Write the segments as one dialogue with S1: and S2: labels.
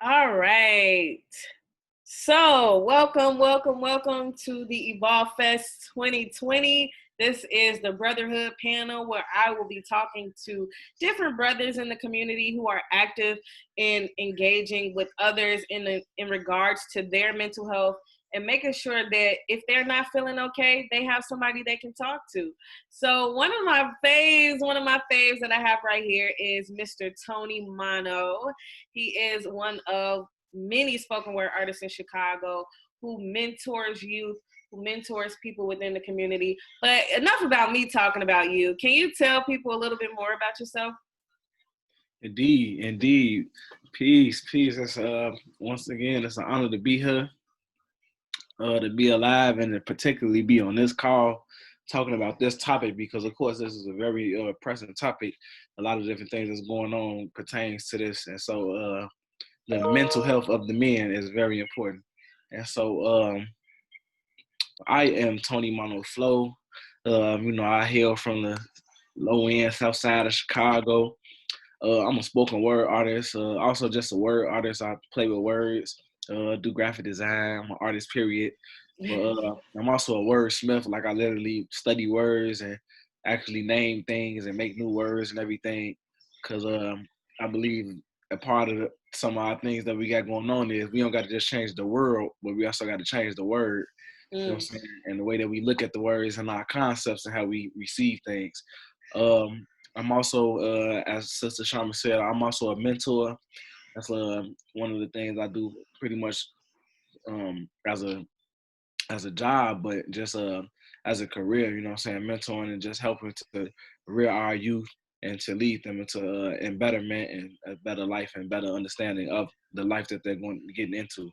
S1: All right. So, welcome to the Evolve Fest 2020. This is the Brotherhood panel where I will be talking to different brothers in the community who are active in engaging with others in regards to their mental health and making sure that if they're not feeling okay, they have somebody they can talk to. So one of my faves that I have right here is Mr. Tony Mano. He is one of many spoken word artists in Chicago who mentors youth, who mentors people within the community. But enough about me talking about you. Can you tell people a little bit more about yourself?
S2: Indeed. Peace. It's once again, it's an honor to be here, to be alive, and to particularly be on this call talking about this topic because, of course, this is a very pressing topic. A lot of different things that's going on pertains to this, and so the mental health of the men is very important. And so I am Tony Mono Flow. I hail from the low end south side of Chicago. I'm a spoken word artist, also just a word artist. I play with words, do graphic design. I'm an artist, period. But I'm also a wordsmith. Like I literally study words and actually name things and make new words and everything. Because I believe a part of some of our things that we got going on is we don't got to just change the world, but we also got to change the word. You know what I'm saying? And the way that we look at the words and our concepts and how we receive things. I'm also, as Sister Sharma said, I'm also a mentor. That's one of the things I do pretty much as a job, but just as a career. You know what I'm saying? Mentoring and just helping to rear our youth and to lead them into betterment and a better life and better understanding of the life that they're going to get into.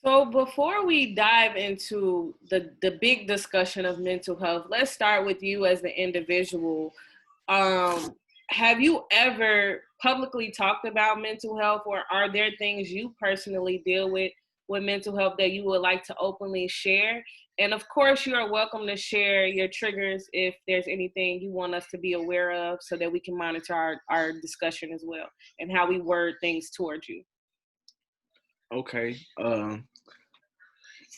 S1: So before we dive into the big discussion of mental health, let's start with you as the individual. Have you ever publicly talked about mental health, or are there things you personally deal with mental health that you would like to openly share? And of course, you are welcome to share your triggers if there's anything you want us to be aware of so that we can monitor our discussion as well and how we word things towards you.
S2: Okay.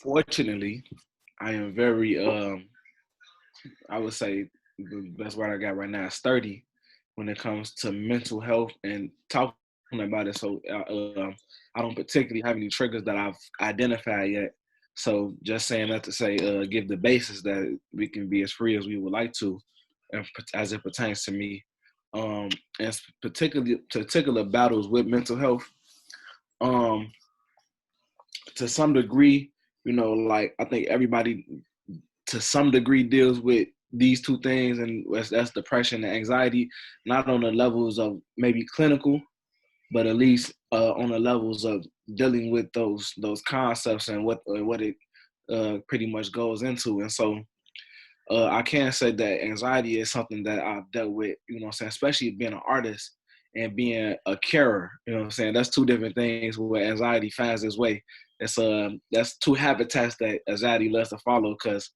S2: Fortunately, I am very, I would say the best word I got right now is sturdy when it comes to mental health and talking about it. So I don't particularly have any triggers that I've identified yet. So just saying that to say, give the basis that we can be as free as we would like to, as it pertains to me. And particular battles with mental health. Um, to some degree, like I think everybody to some degree deals with these two things, and that's depression and anxiety, not on the levels of maybe clinical, but at least on the levels of dealing with those concepts and what it pretty much goes into. And so I can say that anxiety is something that I've dealt with, what I'm saying, especially being an artist and being a carer, what I'm saying. That's two different things where anxiety finds its way. That's two habitats that anxiety loves to follow because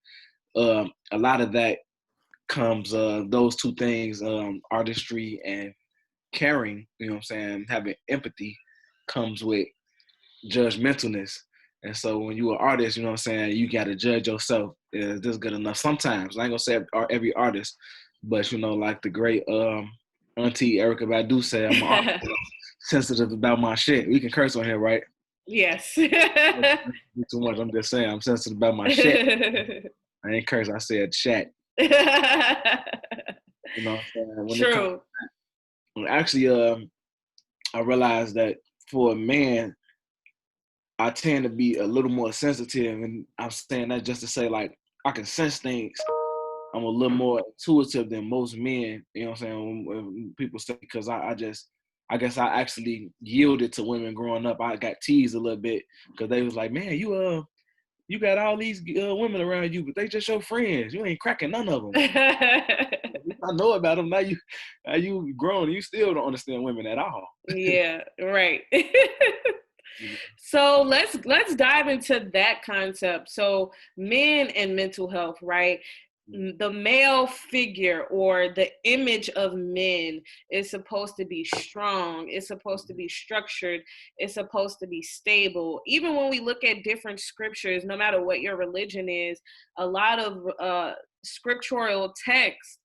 S2: a lot of that comes those two things, artistry and caring, what I'm saying, having empathy comes with judgmentalness. And so when you're an artist, what I'm saying, you got to judge yourself. Is this good enough? Sometimes, I ain't gonna say every artist, but like the great Auntie Erica Badu said, I'm sensitive about my shit. We can curse on here, right?
S1: Yes.
S2: Too much. I'm just saying, I'm sensitive about my shit. I ain't curse. I said chat. You know what I'm saying?
S1: True.
S2: Actually, I realized that for a man, I tend to be a little more sensitive, and I'm saying that just to say, like, I can sense things. I'm a little more intuitive than most men, you know what I'm saying, when people say, because I guess I actually yielded to women growing up. I got teased a little bit because they was like, man, you got all these women around you, but they just your friends. You ain't cracking none of them. I know about them. Now you grown, you still don't understand women at all.
S1: Yeah, right. So let's dive into that concept. So men and mental health, right? the male figure or the image of men is supposed to be strong, it's supposed to be structured, it's supposed to be stable. Even when we look at different scriptures, no matter what your religion is, a lot of scriptural text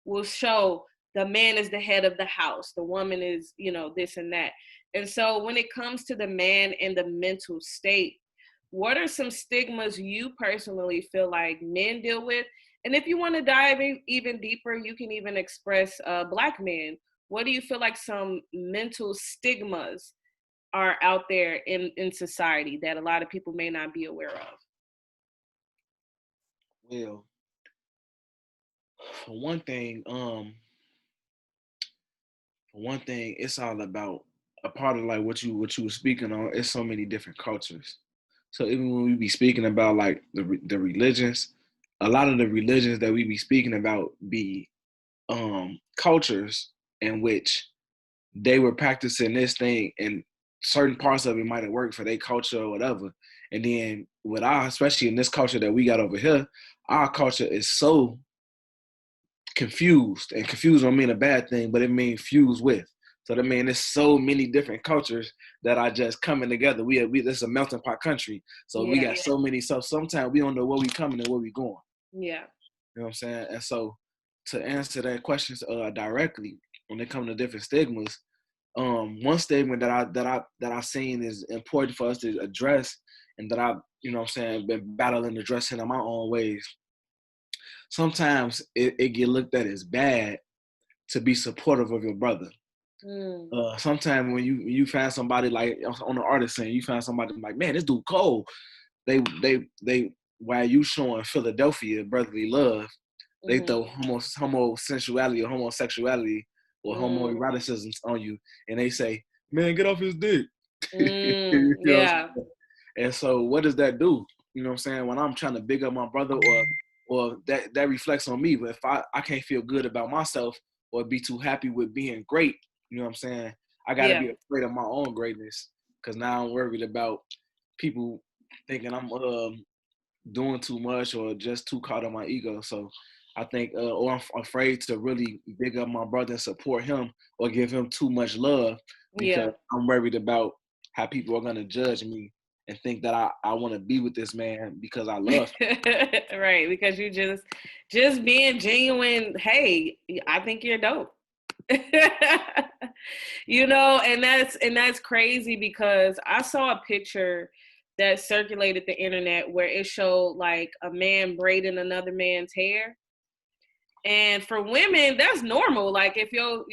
S1: will show the man is the head of the house, the woman is, this and that. And so when it comes to the man and the mental state, what are some stigmas you personally feel like men deal with? And if you want to dive even deeper, you can even express Black men. What do you feel like some mental stigmas are out there in society that a lot of people may not be aware of?
S2: Well, for one thing, it's all about a part of like what you were speaking on. It's so many different cultures. So even when we be speaking about like the religions, a lot of the religions that we be speaking about be cultures in which they were practicing this thing, and certain parts of it might have worked for their culture or whatever. And then with especially in this culture that we got over here, our culture is so confused, and confused don't mean a bad thing, but it means fused with. So that means there's so many different cultures that are just coming together. This is a melting pot country. So we got so many. So sometimes we don't know where we coming and where we going.
S1: Yeah.
S2: You know what I'm saying? And so to answer that question directly, when it comes to different stigmas, one statement that I seen is important for us to address, and that I, been battling addressing in my own ways. Sometimes it get looked at as bad to be supportive of your brother. Sometimes when you find somebody like on the artist scene, you find somebody like, man, this dude cold. They while you showing Philadelphia brotherly love, they throw homosexuality or homoeroticism on you, and they say, man, get off his dick. You know
S1: Yeah.
S2: and so what does that do? You know what I'm saying? When I'm trying to big up my brother, or that reflects on me. But if I can't feel good about myself or be too happy with being great, you know what I'm saying? I got to be afraid of my own greatness, because now I'm worried about people thinking I'm doing too much or just too caught on my ego. So I think, or I'm afraid to really big up my brother and support him or give him too much love, because I'm worried about how people are going to judge me and think that I want to be with this man because I love him.
S1: Right, because you just being genuine, hey, I think you're dope. And that's crazy, because I saw a picture that circulated the internet where it showed like a man braiding another man's hair. And for women, that's normal. Like if your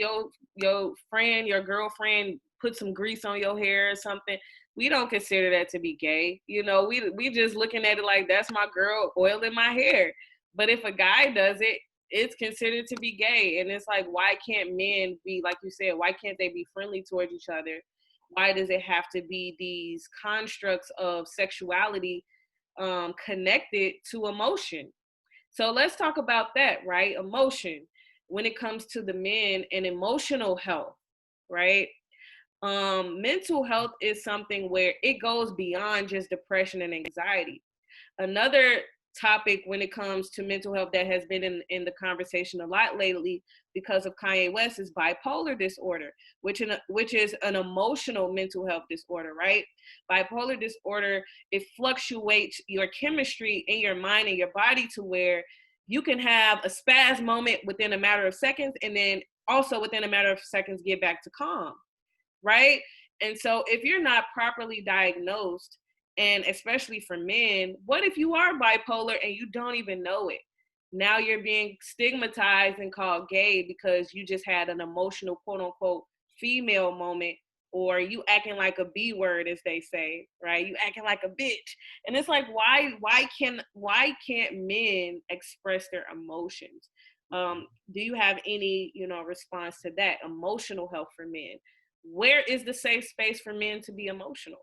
S1: friend, your girlfriend put some grease on your hair or something, we don't consider that to be gay. We just looking at it like, that's my girl oiling my hair. But if a guy does it, it's considered to be gay. And it's like, why can't men be, like you said, why can't they be friendly towards each other? Why does it have to be these constructs of sexuality connected to emotion? So let's talk about that, right? Emotion, when it comes to the men and emotional health, right? Mental health is something where it goes beyond just depression and anxiety. Another topic when it comes to mental health that has been in the conversation a lot lately because of Kanye West is bipolar disorder, which is an emotional mental health disorder, right? Bipolar disorder, it fluctuates your chemistry in your mind and your body to where you can have a spaz moment within a matter of seconds, and then also within a matter of seconds get back to calm, right? And so if you're not properly diagnosed, and especially for men, what if you are bipolar and you don't even know it? Now you're being stigmatized and called gay because you just had an emotional, quote unquote, female moment, or you acting like a B word, as they say, right? You acting like a bitch. And it's like, why can't men express their emotions? Do you have any, response to that? Emotional health for men. Where is the safe space for men to be emotional?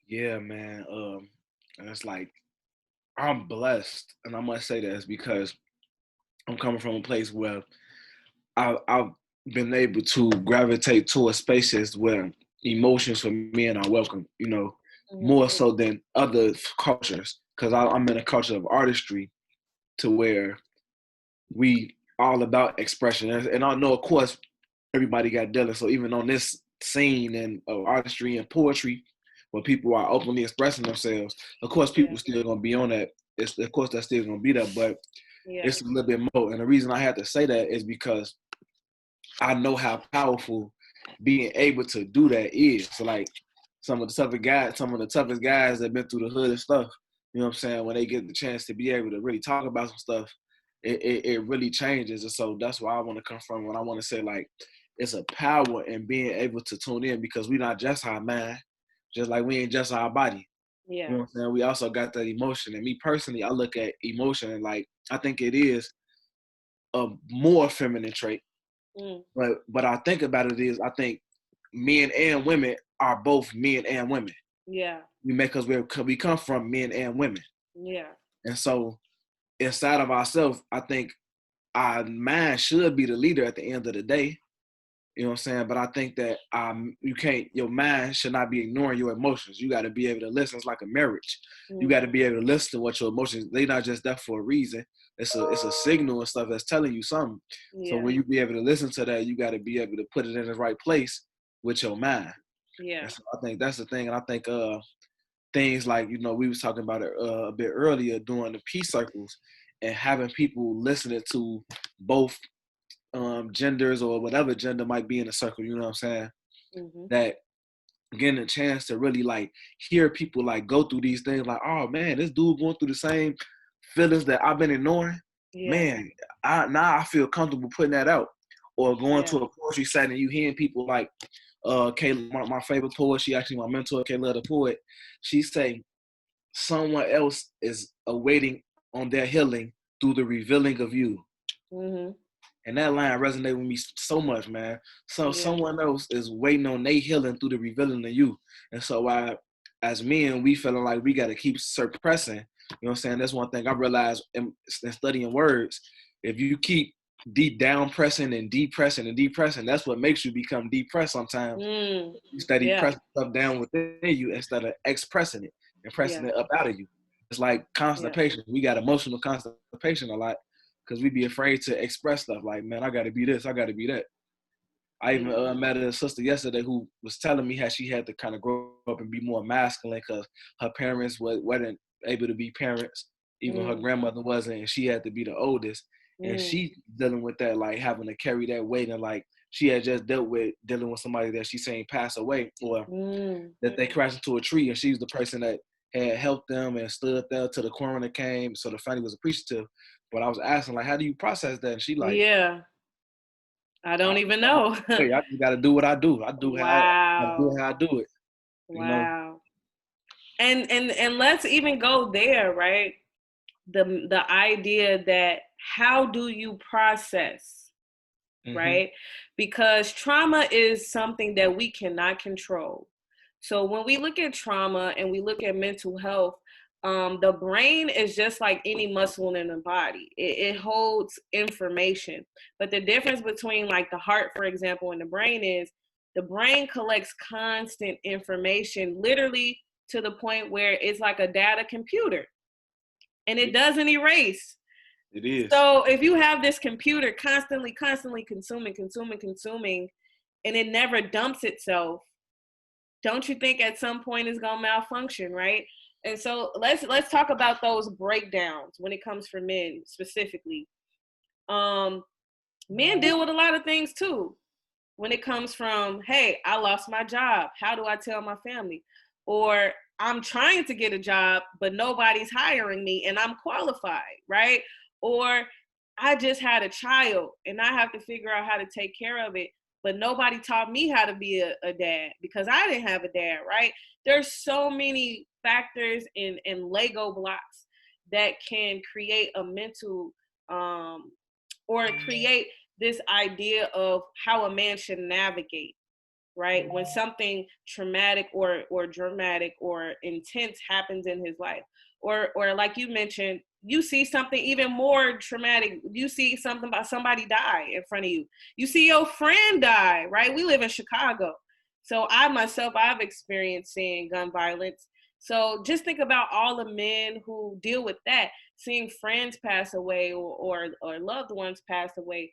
S2: Yeah, man. And it's like, I'm blessed, and I must say that because I'm coming from a place where I've been able to gravitate towards spaces where emotions for men are welcome, more so than other cultures. Because I'm in a culture of artistry, to where we all about expression. And I know, of course, everybody got dealing. So even on this scene and artistry and poetry, where people are openly expressing themselves, of course, people still gonna be on that. Of course, that's still gonna be there, but it's a little bit more. And the reason I had to say that is because I know how powerful being able to do that is. So like some of the toughest guys that been through the hood and stuff, you know what I'm saying, when they get the chance to be able to really talk about some stuff, it really changes. And so that's where I want to come from when I want to say, like, it's a power in being able to tune in, because we're not just our mind, just like we ain't just our body.
S1: Yeah.
S2: You know what I'm saying? We also got that emotion. And me personally, I look at emotion and, like, I think it is a more feminine trait. But I think about it is, I think men and women are both men and women.
S1: Yeah.
S2: Because we come from men and women.
S1: Yeah.
S2: And so inside of ourselves, I think our mind should be the leader at the end of the day. You know what I'm saying? But I think that your mind should not be ignoring your emotions. You got to be able to listen. It's like a marriage. You got to be able to listen to what your emotions, they're not just there for a reason. It's a signal and stuff that's telling you something.
S1: Yeah.
S2: So when you be able to listen to that, you got to be able to put it in the right place with your mind.
S1: Yeah.
S2: And so I think that's the thing. And I think things like, you know, we was talking about it a bit earlier, doing the peace circles and having people listening to both genders or whatever gender might be in a circle, you know what I'm saying? That getting a chance to really, like, hear people, like, go through these things, like, oh man, this dude going through the same feelings that I've been ignoring. Man, now I feel comfortable putting that out. Or going to a poetry setting and you hearing people like Kayla, my favorite poet, she actually my mentor, Kayla the poet. She say someone else is awaiting on their healing through the revealing of you. And that line resonated with me so much, man. So someone else is waiting on their healing through the revealing of you. And so as men, we feeling like we got to keep suppressing. You know what I'm saying? That's one thing I realized in studying words. If you keep deep down pressing and depressing and depressing, that's what makes you become depressed sometimes. You study pressing stuff down within you instead of expressing it and pressing it up out of you. It's like constipation. We got emotional constipation a lot because we be afraid to express stuff like, man, I got to be this, I got to be that. I even met a sister yesterday who was telling me how she had to kind of grow up and be more masculine because her parents weren't able to be parents. Even her grandmother wasn't, and she had to be the oldest. And she dealing with that, like having to carry that weight, and like she had just dealing with somebody that she saying passed away, or that they crashed into a tree, and she was the person that had helped them and stood there till the coroner came, so the family was appreciative. But I was asking, like, how do you process that? And she like,
S1: I don't even know.
S2: I just got to do what I do. I do how I do it. You know?
S1: And let's even go there, right? The idea that how do you process, right? Because trauma is something that we cannot control. So when we look at trauma and we look at mental health, the brain is just like any muscle in the body. It holds information. But the difference between like the heart, for example, and the brain is the brain collects constant information, literally to the point where it's like a data computer. And it doesn't erase.
S2: It is.
S1: So if you have this computer constantly consuming, and it never dumps itself, don't you think at some point it's gonna malfunction, right? And so let's talk about those breakdowns when it comes for men specifically. Men deal with a lot of things too. When it comes from, hey, I lost my job. How do I tell my family? Or I'm trying to get a job, but nobody's hiring me and I'm qualified, right? Or I just had a child and I have to figure out how to take care of it, but nobody taught me how to be a dad because I didn't have a dad, right? There's so many factors and Lego blocks that can create a mental or create this idea of how a man should navigate, right? When something traumatic or dramatic or intense happens in his life. Or like you mentioned, you see something even more traumatic. You see something about somebody die in front of you. You see your friend die, right? We live in Chicago. So I've experienced seeing gun violence. So just think about all the men who deal with that. seeing friends pass away or loved ones pass away,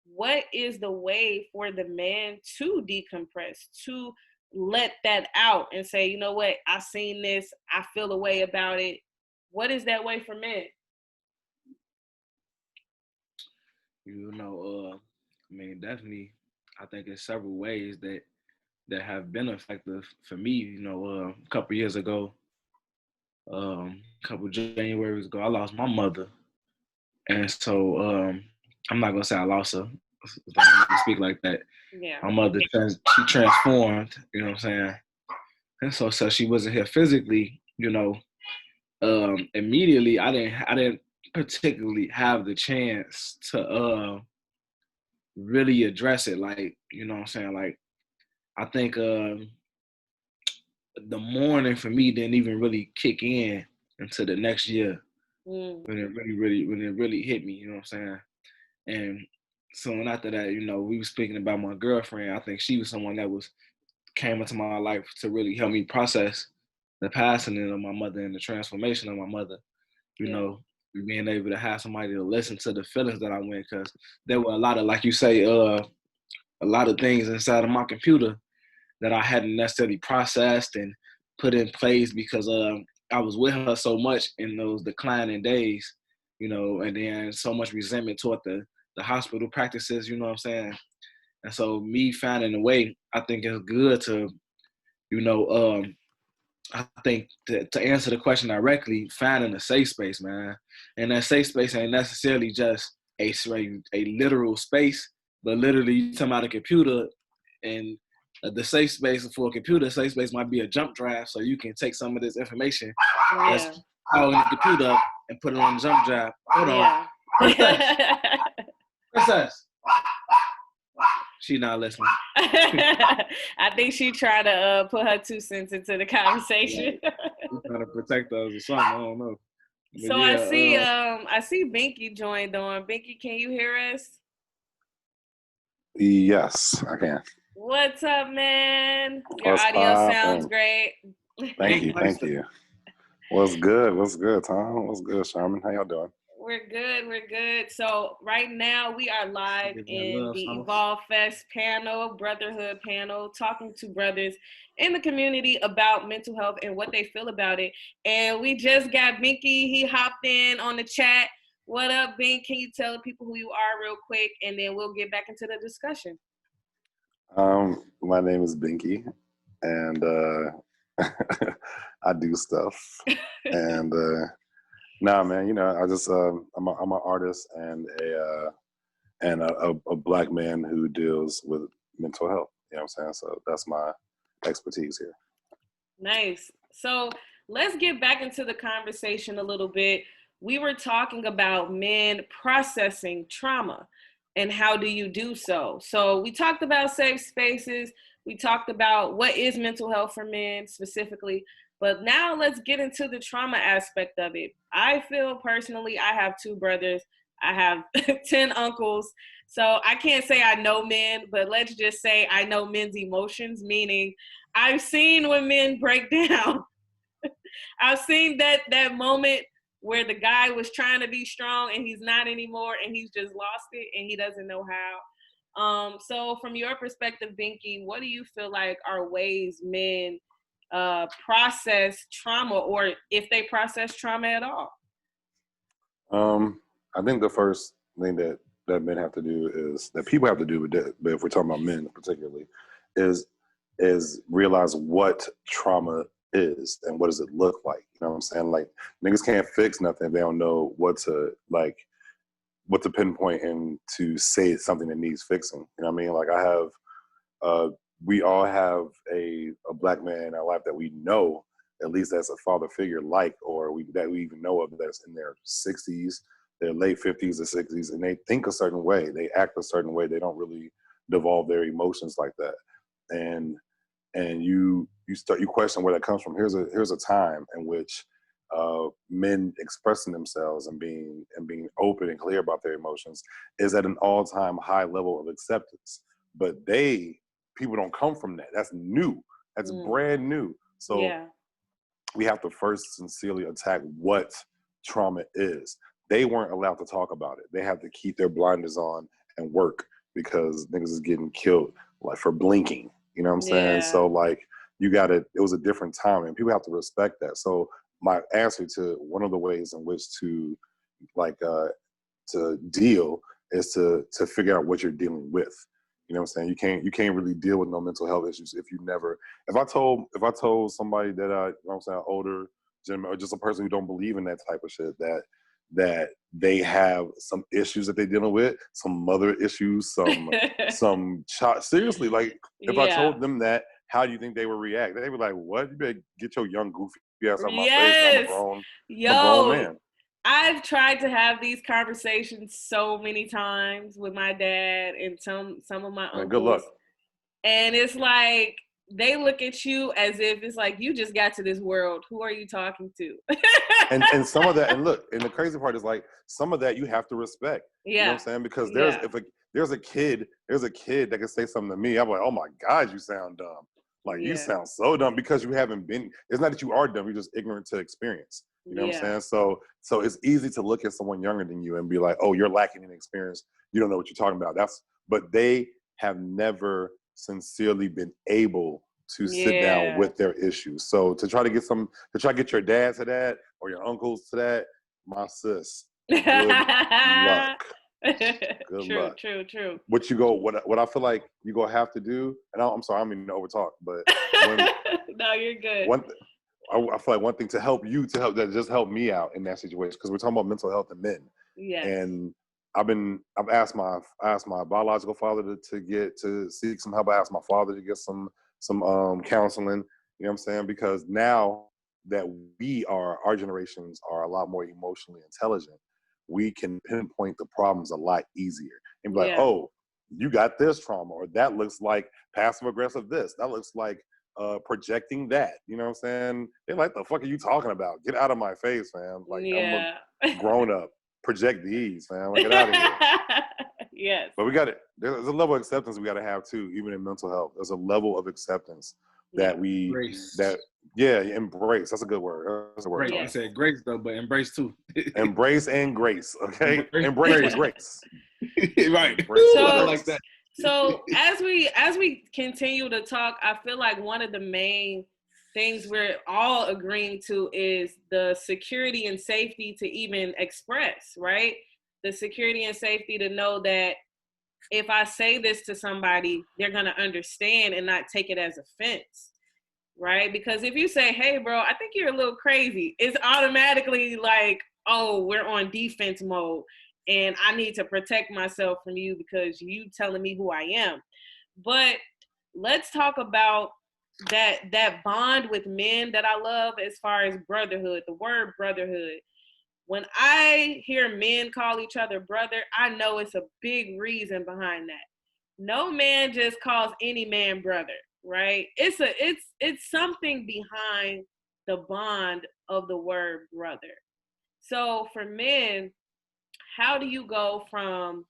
S1: what is the way for the man to decompress, to let that out and say, you know what, I seen this, I feel a way about it? What is that way for men?
S2: I mean, definitely, I think there's several ways that have been effective for me. A couple years ago, a couple Januaries ago, I lost my mother, and so I'm not gonna say I lost her. I don't speak like that.
S1: Yeah.
S2: My mother, she transformed. You know what I'm saying? And so she wasn't here physically. Immediately I didn't particularly have the chance to really address it. Like, you know what I'm saying? Like, I think the mourning for me didn't even really kick in until the next year when it really hit me, you know what I'm saying? And soon after that, we were speaking about my girlfriend. I think she was someone that came into my life to really help me process the passing of my mother and the transformation of my mother. Being able to have somebody to listen to the feelings that I went, because there were a lot of, like you say, a lot of things inside of my computer that I hadn't necessarily processed and put in place, because I was with her so much in those declining days, and then so much resentment toward the hospital practices, you know what I'm saying? And so me finding a way, I think it's good to, you know, I think to answer the question directly, finding a safe space, man. And that safe space ain't necessarily just a literal space, but literally you talking about a computer, and the safe space for a computer, safe space might be a jump drive, so you can take some of this information that's all in the computer and put it on the jump drive. Hold on. Princess. She not listening.
S1: I think she tried to put her 2 cents into the conversation.
S2: She's trying to protect us or something. I don't know.
S1: But so yeah, I see Binky joined on. Binky, can you hear us?
S3: Yes, I can.
S1: What's up, man? Your audio sounds great.
S3: Thank you. What's good, Tom? What's good, Sherman? How y'all doing?
S1: We're good. So right now we are live in the Evolve Fest panel, Brotherhood panel, talking to brothers in the community about mental health and what they feel about it. And we just got Binky. He hopped in on the chat. What up, Bink? Can you tell the people who you are real quick, and then we'll get back into the discussion.
S3: My name is Binky, and I do stuff. And nah, man, I just I'm an artist and a black man who deals with mental health. You know what I'm saying? So that's my expertise here.
S1: Nice. So let's get back into the conversation a little bit. We were talking about men processing trauma and how do you do so. So we talked about safe spaces. We talked about what is mental health for men specifically. But now let's get into the trauma aspect of it. I feel personally, I have 2 brothers. I have 10 uncles. So I can't say I know men, but let's just say I know men's emotions, meaning I've seen when men break down. I've seen that moment where the guy was trying to be strong and he's not anymore, and he's just lost it and he doesn't know how. So from your perspective, Binky, what do you feel like are ways men process trauma, or if they process trauma at all?
S3: I think the first thing that men have to do is that people have to do, but if we're talking about men particularly, is realize what trauma is and what does it look like. You know what I'm saying? Like, niggas can't fix nothing if they don't know what to pinpoint and to say it's something that needs fixing. You know what I mean? Like, we all have a black man in our life that we know, at least as a father figure, that we even know of, that's in their 60s, their late 50s or 60s, and they think a certain way, they act a certain way, they don't really devolve their emotions like that. And you question where that comes from. Here's a time in which men expressing themselves and being open and clear about their emotions is at an all-time high level of acceptance. But people don't come from that. That's new. That's brand new. So we have to first sincerely attack what trauma is. They weren't allowed to talk about it. They had to keep their blinders on and work because niggas is getting killed like for blinking. You know what I'm saying?
S1: Yeah.
S3: So like it was a different time and people have to respect that. So my answer to one of the ways in which to like to deal is to figure out what you're dealing with. You know what I'm saying? You can't really deal with no mental health issues if you never. If I told somebody that you know what I'm saying, older gentleman or just a person who don't believe in that type of shit that they have some issues that they're dealing with, some mother issues, some child. Seriously, like if I told them that, how do you think they would react? They'd be like, "What? You better get your young goofy ass out my face. I'm a grown man."
S1: I've tried to have these conversations so many times with my dad and some of my uncles.
S3: Good luck.
S1: And it's like they look at you as if it's like you just got to this world. Who are you talking to?
S3: and some of that, and look, and the crazy part is like some of that you have to respect.
S1: Yeah.
S3: You know what I'm saying? Because there's a kid that can say something to me, I'm like, oh my God, you sound dumb. Like you sound so dumb because you haven't been. It's not that you are dumb; you're just ignorant to experience. You know what I'm saying? So it's easy to look at someone younger than you and be like, oh, you're lacking in experience. You don't know what you're talking about. But they have never sincerely been able to sit down with their issues. So to try to get your dad to that or your uncles to that, my sis, good luck. Good luck.
S1: True.
S3: What I feel like you gonna have to do, and I'm sorry, I don't mean to overtalk, but
S1: no, you're good.
S3: I feel like one thing to help that just help me out in that situation, because we're talking about mental health in men.
S1: Yes.
S3: And I've asked my biological father to seek some help. I asked my father to get some counseling. You know what I'm saying? Because now that our generations are a lot more emotionally intelligent, we can pinpoint the problems a lot easier and be like, oh, you got this trauma, or that looks like passive aggressive this, that looks like projecting that. You know what I'm saying? They're like, the fuck are you talking about? Get out of my face, fam. Like, I'm a grown up. Project these, fam. Like, get out of here.
S1: Yes.
S3: But we got it. There's a level of acceptance we got to have too, even in mental health. There's a level of acceptance that embrace. That's a good word. That's a word.
S2: Grace. I said grace though, but embrace too.
S3: Embrace and grace. Okay. Embrace with grace.
S2: Right.
S1: So,
S2: like that.
S1: So as we continue to talk, I feel like one of the main things we're all agreeing to is the security and safety to even express, right? The security and safety to know that if I say this to somebody, they're going to understand and not take it as offense, right? Because if you say, hey, bro, I think you're a little crazy, it's automatically like, oh, we're on defense mode and I need to protect myself from you because you telling me who I am. But let's talk about that bond with men that I love as far as brotherhood, the word brotherhood. When I hear men call each other brother, I know it's a big reason behind that. No man just calls any man brother, right? It's something behind the bond of the word brother. So for men, how do you go from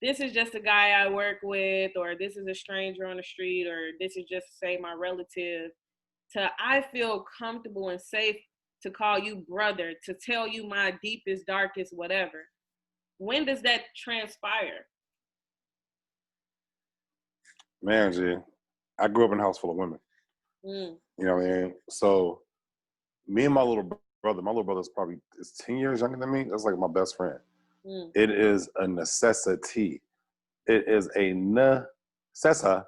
S1: this is just a guy I work with, or this is a stranger on the street, or this is just, say, my relative, to I feel comfortable and safe to call you brother, to tell you my deepest, darkest, whatever? When does that transpire?
S3: Man, G, I grew up in a house full of women. You know what I mean? So me and my little brother's probably 10 years younger than me. That's like my best friend. It is a necessity. It is a necessita.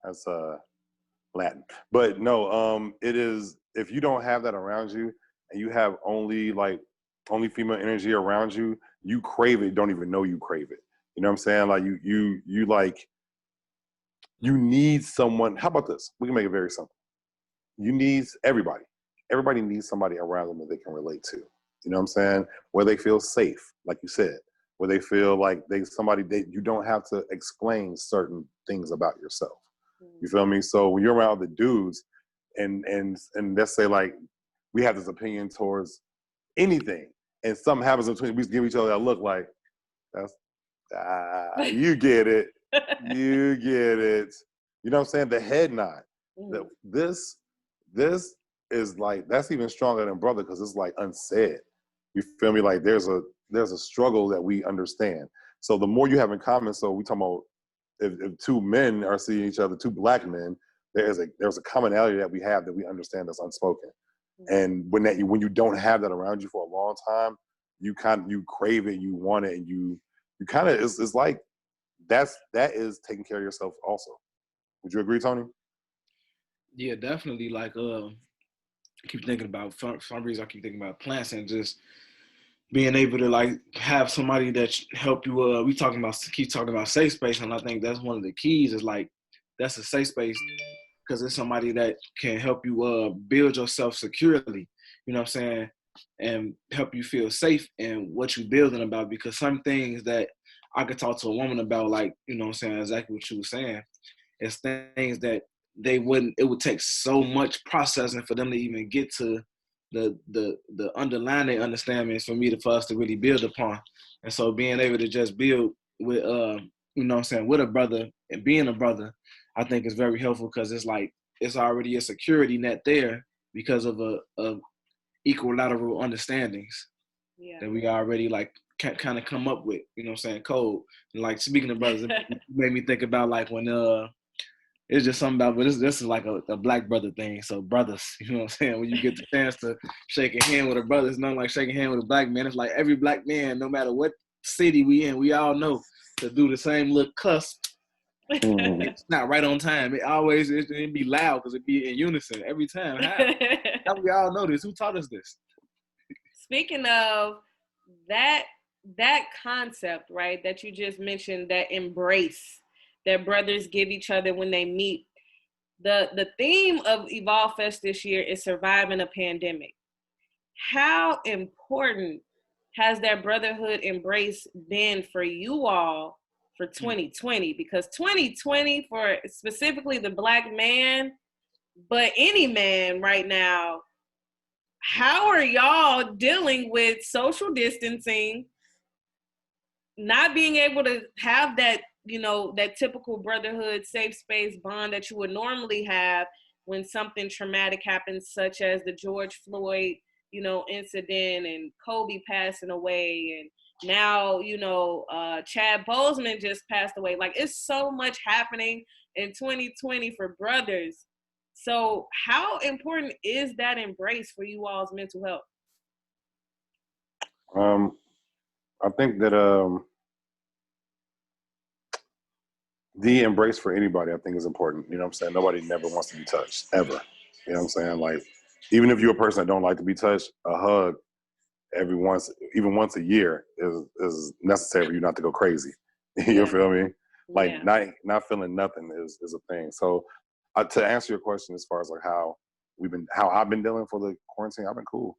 S3: That's Latin. But no, it is, if you don't have that around you and you have only female energy around you, you crave it, don't even know you crave it. You know what I'm saying? Like you need someone. How about this? We can make it very simple. Everybody needs somebody around them that they can relate to. You know what I'm saying? Where they feel safe, like you said, where they feel like you don't have to explain certain things about yourself. You feel me? So when you're around the dudes and let's say like we have this opinion towards anything and something happens in between, we give each other that look like, that's, you get it. You get it. You know what I'm saying? The head nod. This is like, that's even stronger than brother, because it's like unsaid. You feel me? Like there's a struggle that we understand. So the more you have in common, so we talking about if two men are seeing each other, two black men, there's a commonality that we have that we understand that's unspoken. And when you don't have that around you for a long time, you crave it, you want it, and you kind of it's like that is taking care of yourself also. Would you agree, Tony?
S2: Yeah, definitely. Like, I keep thinking about, for some reason, I keep thinking about plants and just being able to like have somebody that help you. We keep talking about safe space, and I think that's one of the keys. Is like that's a safe space because it's somebody that can help you build yourself securely. You know what I'm saying, and help you feel safe in what you're building about. Because some things that I could talk to a woman about, like, you know what I'm saying, exactly what you were saying, it's things that it would take so much processing for them to even get to the underlying understandings for us to really build upon. And so being able to just build with you know what I'm saying, with a brother and being a brother, I think is very helpful because it's like it's already a security net there because of equilateral understandings that we already like kind of come up with, you know what I'm saying, code. And like speaking of brothers, it made me think about like when it's just something about, but this is like a black brother thing. So brothers, you know what I'm saying? When you get the chance to shake a hand with a brother, it's nothing like shaking a hand with a black man. It's like every black man, no matter what city we in, we all know to do the same little cuss. It's not right on time. It be loud because it be in unison every time. How we all know this? Who taught us this?
S1: Speaking of that concept, right, that you just mentioned, that embrace that brothers give each other when they meet. The theme of Evolve Fest this year is surviving a pandemic. How important has that brotherhood embrace been for you all for 2020? Because 2020, for specifically the black man, but any man right now, how are y'all dealing with social distancing, not being able to have that, you know, that typical brotherhood, safe space bond that you would normally have when something traumatic happens, such as the George Floyd, you know, incident and Kobe passing away, and now, you know, Chad Boseman just passed away. Like, it's so much happening in 2020 for brothers. So how important is that embrace for you all's mental health?
S3: I think that the embrace for anybody, I think, is important. You know what I'm saying? Nobody never wants to be touched, ever. You know what I'm saying? Like, even if you're a person that don't like to be touched, a hug even once a year is necessary for you not to go crazy. You feel me? Like, not feeling nothing is a thing. So to answer your question, as far as like how I've been dealing for the quarantine, I've been cool.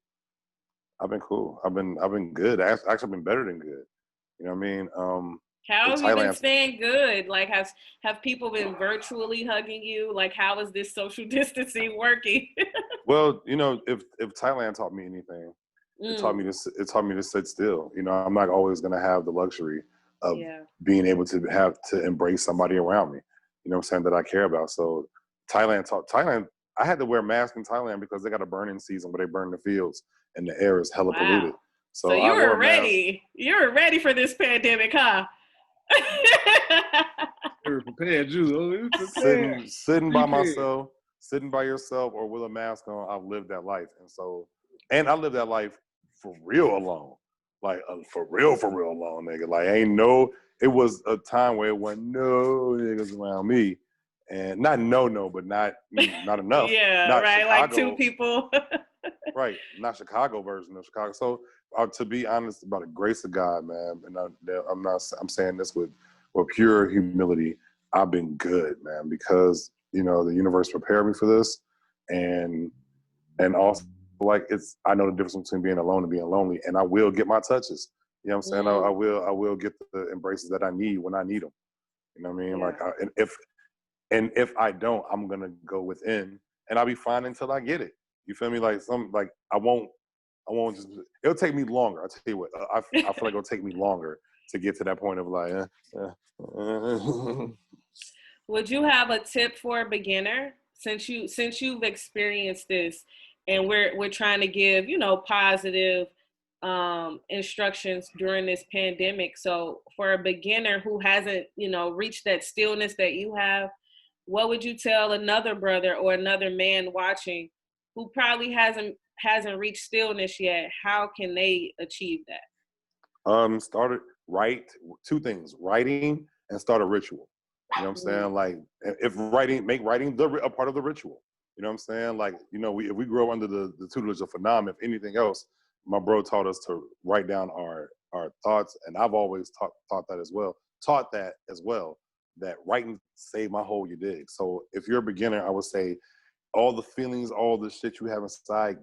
S3: I've been good. Actually been better than good. You know what I mean?
S1: How have you been staying good? Like, have people been virtually hugging you? Like, how is this social distancing working?
S3: Well, you know, if Thailand taught me anything, it taught me to sit still. You know, I'm not always gonna have the luxury of being able to embrace somebody around me. You know what I'm saying, that I care about. So Thailand. I had to wear a mask in Thailand because they got a burning season where they burn the fields and the air is hella polluted.
S1: So you were ready. You were ready for this pandemic, huh?
S2: You're prepared, you.
S3: Sitting by myself, sitting by yourself, or with a mask on. I've lived that life, and I lived that life for real alone, like for real alone, nigga. Like it was a time where it wasn't no niggas around me, and not but not enough.
S1: Yeah,
S3: not
S1: right.
S3: Chicago,
S1: like two people.
S3: Right, not Chicago version of Chicago. So to be honest, by the grace of God, man, and I'm saying this with pure humility. I've been good, man, because you know the universe prepared me for this, and also like I know the difference between being alone and being lonely, and I will get my touches. You know what I'm saying? I will get the embraces that I need when I need them. You know what I mean? Yeah. And if I don't, I'm gonna go within, and I'll be fine until I get it. You feel me? Like I won't just. It'll take me longer. I'll tell you what. I feel like it'll take me longer to get to that point of like.
S1: Would you have a tip for a beginner since you've experienced this, and we're trying to give, positive instructions during this pandemic. So for a beginner who hasn't, reached that stillness that you have, what would you tell another brother or another man watching who probably hasn't reached stillness yet? How can they achieve that?
S3: Write two things: writing and start a ritual. You know what I'm saying? Like, if writing, make writing a part of the ritual. You know what I'm saying? Like, if we grow under the tutelage of Phenom, if anything else, my bro taught us to write down our thoughts, and I've always taught that as well. That writing saved my whole, you dig? So if you're a beginner, I would say all the feelings, all the shit you have inside,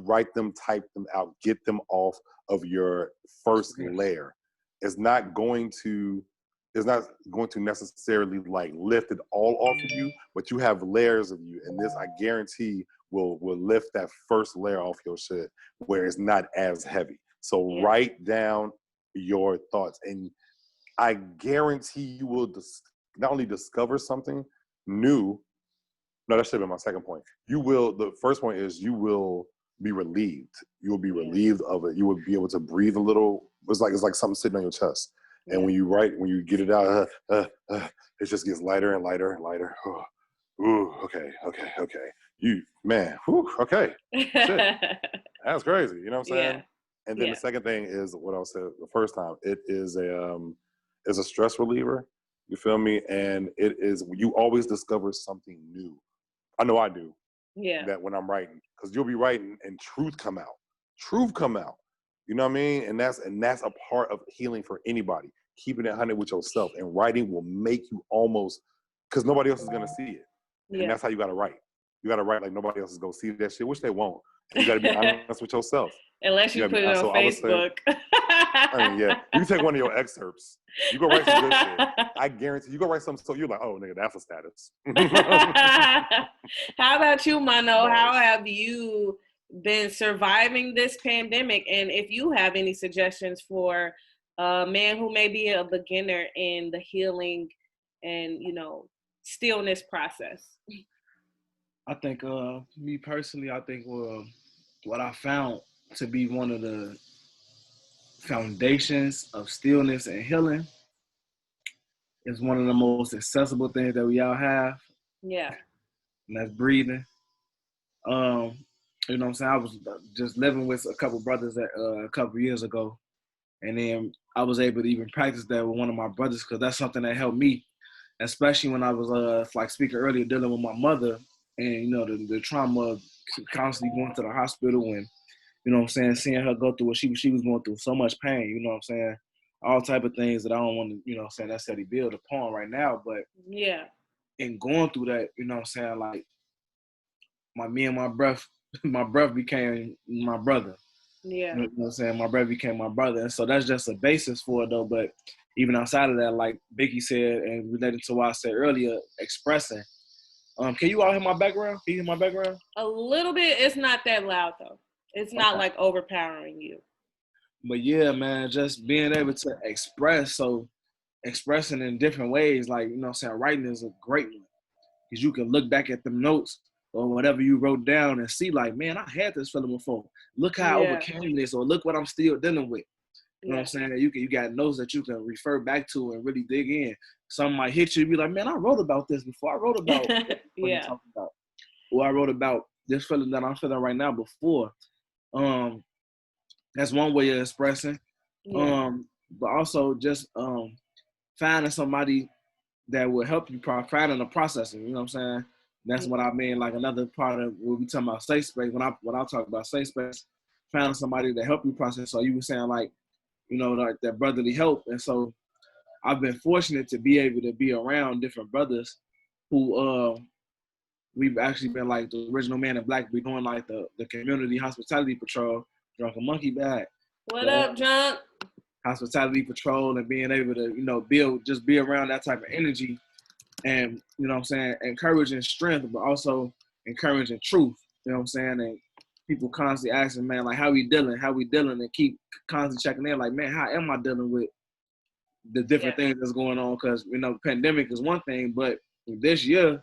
S3: write them, type them out, get them off of your first layer. It's not going to necessarily like lift it all off of you, but you have layers of you, and this, I guarantee, will lift that first layer off your shit where it's not as heavy. So write down your thoughts, and I guarantee you will not only discover something new. No, that should have been my second point. The first point is you will be relieved. You will be relieved of it. You will be able to breathe a little. It's like something sitting on your chest. And when you get it out, it just gets lighter and lighter and lighter. Ooh, okay. Okay. Shit. That's crazy. You know what I'm saying?
S1: Yeah.
S3: And then the second thing is what I said the first time. It is a stress reliever. You feel me? And you always discover something new. I know I do.
S1: Yeah.
S3: That when I'm writing, because you'll be writing and truth come out. You know what I mean? And that's a part of healing for anybody. Keeping it 100 with yourself, and writing will make you almost, because nobody else is gonna see it. And that's how you gotta write. You gotta write like nobody else is gonna see that shit, which they won't. And you gotta be honest with yourself.
S1: Unless you put it on Facebook.
S3: You can take one of your excerpts. You go write some good shit. I guarantee you go write something, so you're like, oh nigga, that's a status.
S1: How about you, Mano? How have you been surviving this pandemic? And if you have any suggestions for a man who may be a beginner in the healing and, stillness process.
S2: I think, me personally, what I found to be one of the foundations of stillness and healing is one of the most accessible things that we all have.
S1: Yeah.
S2: And that's breathing. You know what I'm saying? I was just living with a couple brothers a couple years ago. And then I was able to even practice that with one of my brothers, because that's something that helped me, especially when I was, like speaking earlier, dealing with my mother and, the trauma of constantly going to the hospital and, seeing her go through what she was going through, so much pain, you know what I'm saying? All type of things that I don't want to, necessarily build upon right now. But in going through that, like my breath became my brother.
S1: Yeah.
S2: You know what I'm saying? My brother became my brother. And so that's just a basis for it, though. But even outside of that, like Vicky said, and related to what I said earlier, expressing. Can you all hear my background? Can you hear my background?
S1: A little bit. It's not that loud, though. It's not like overpowering you.
S2: But yeah, man, just being able to express. So expressing in different ways, like, writing is a great one. Because you can look back at the notes or whatever you wrote down and see, like, man, I had this feeling before. Look how I overcame this, or look what I'm still dealing with. You know what I'm saying? You got notes that you can refer back to and really dig in. Some might hit you and be like, man, I wrote about this before. I wrote about what you're talking about. Or I wrote about this feeling that I'm feeling right now before. That's one way of expressing. But also just finding somebody that will help you finding the processing. You know what I'm saying? That's what I mean. Like another part of what we talking about safe space. When I talk about safe space, finding somebody to help you process. So you were saying like, like that brotherly help. And so I've been fortunate to be able to be around different brothers who we've actually been like the original Man in Black. We're doing like the community hospitality patrol. Drunk a monkey bag.
S1: What up, Drunk?
S2: Hospitality patrol, and being able to, be around that type of energy, and you know what I'm saying, encouraging strength, but also encouraging truth. You know what I'm saying? And people constantly asking, man, like, how we dealing, and keep constantly checking in, like, man, how am I dealing with the different things that's going on? Because, pandemic is one thing, but this year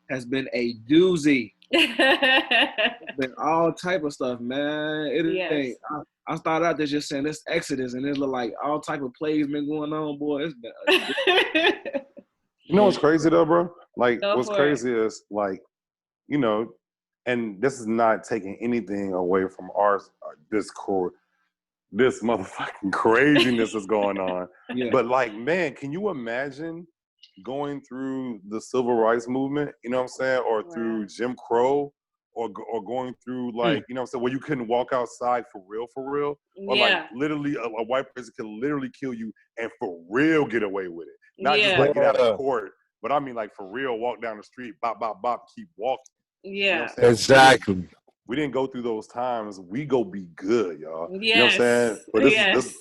S2: has been a doozy. Been all type of stuff, man. It
S1: Yes.
S2: ain't. I started out there just saying this Exodus, and it look like all type of plays been going on, boy. It's been.
S3: You know what's crazy though, bro? Like,
S1: Go
S3: what's
S1: for
S3: crazy is like, you know, and this is not taking anything away from our Discord. This motherfucking craziness is going on.
S2: Yeah.
S3: But like, man, can you imagine going through the civil rights movement? You know what I'm saying, or through Jim Crow, or going through like, you know what I'm saying, where you couldn't walk outside for real, or like literally a white person could literally kill you and for real get away with it. Not just like get out of court, but I mean like for real, walk down the street, bop, bop, bop, keep walking.
S1: Yeah.
S3: You know what I'm saying?
S4: Exactly.
S3: We didn't go through those times. We go be good, y'all.
S1: Yes.
S3: You know what I'm saying?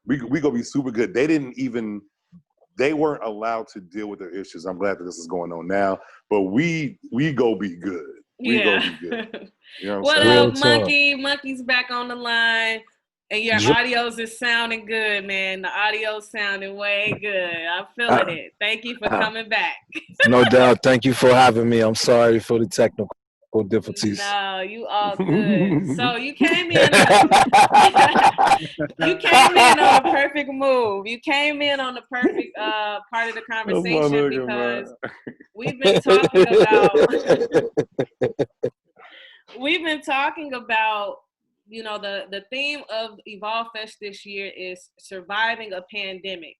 S3: But we go be super good. They weren't allowed to deal with their issues. I'm glad that this is going on now. But we go be good. We go be good. You know what I'm saying?
S1: Up, Monkey? Monkey's back on the line. And your audios is sounding good, man. The audio's sounding way good. I'm feeling it. Thank you for coming back.
S4: No doubt. Thank you for having me. I'm sorry for the technical difficulties.
S1: No, you all good. So you came in. You came in on a perfect move. You came in on the perfect part of the conversation because we've been talking about. You know, the theme of Evolve Fest this year is surviving a pandemic.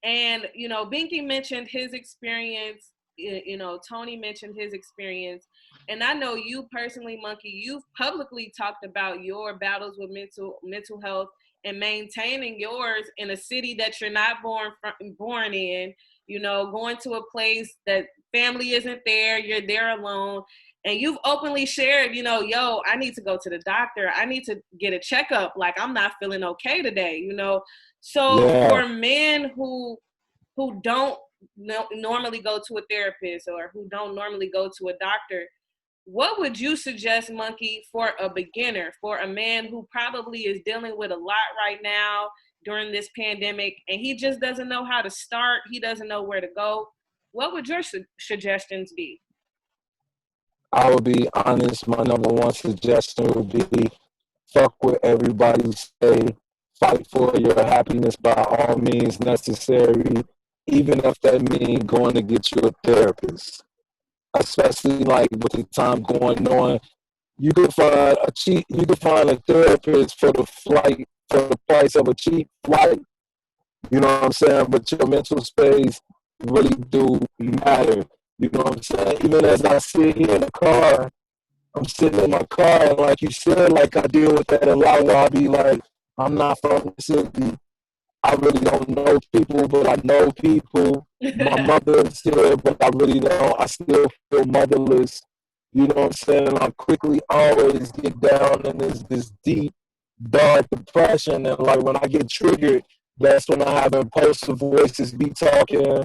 S1: And, you know, Binky mentioned his experience, you know, Tony mentioned his experience. And I know you personally, Monkey, you've publicly talked about your battles with mental health and maintaining yours in a city that you're not born in, you know, going to a place that family isn't there, you're there alone. And you've openly shared, you know, yo, I need to go to the doctor. I need to get a checkup. Like, I'm not feeling okay today, you know. So for men who don't normally go to a therapist or who don't normally go to a doctor, what would you suggest, Monkey, for a beginner, for a man who probably is dealing with a lot right now during this pandemic and he just doesn't know how to start, he doesn't know where to go? What would your suggestions be?
S4: I will be honest, my number one suggestion would be fuck what everybody say, fight for your happiness by all means necessary, even if that means going to get you a therapist. Especially like with the time going on, you can find a therapist for the price of a cheap flight. You know what I'm saying? But your mental space really do matter. You know what I'm saying? Even as I sit here in the car, I'm sitting in my car, and like you said, like I deal with that a lot where I be like, I'm not from the city. I really don't know people, but I know people. My mother's here, but I really don't. I still feel motherless. You know what I'm saying? And I quickly always get down in this deep, dark depression. And like when I get triggered, that's when I have impulsive voices be talking,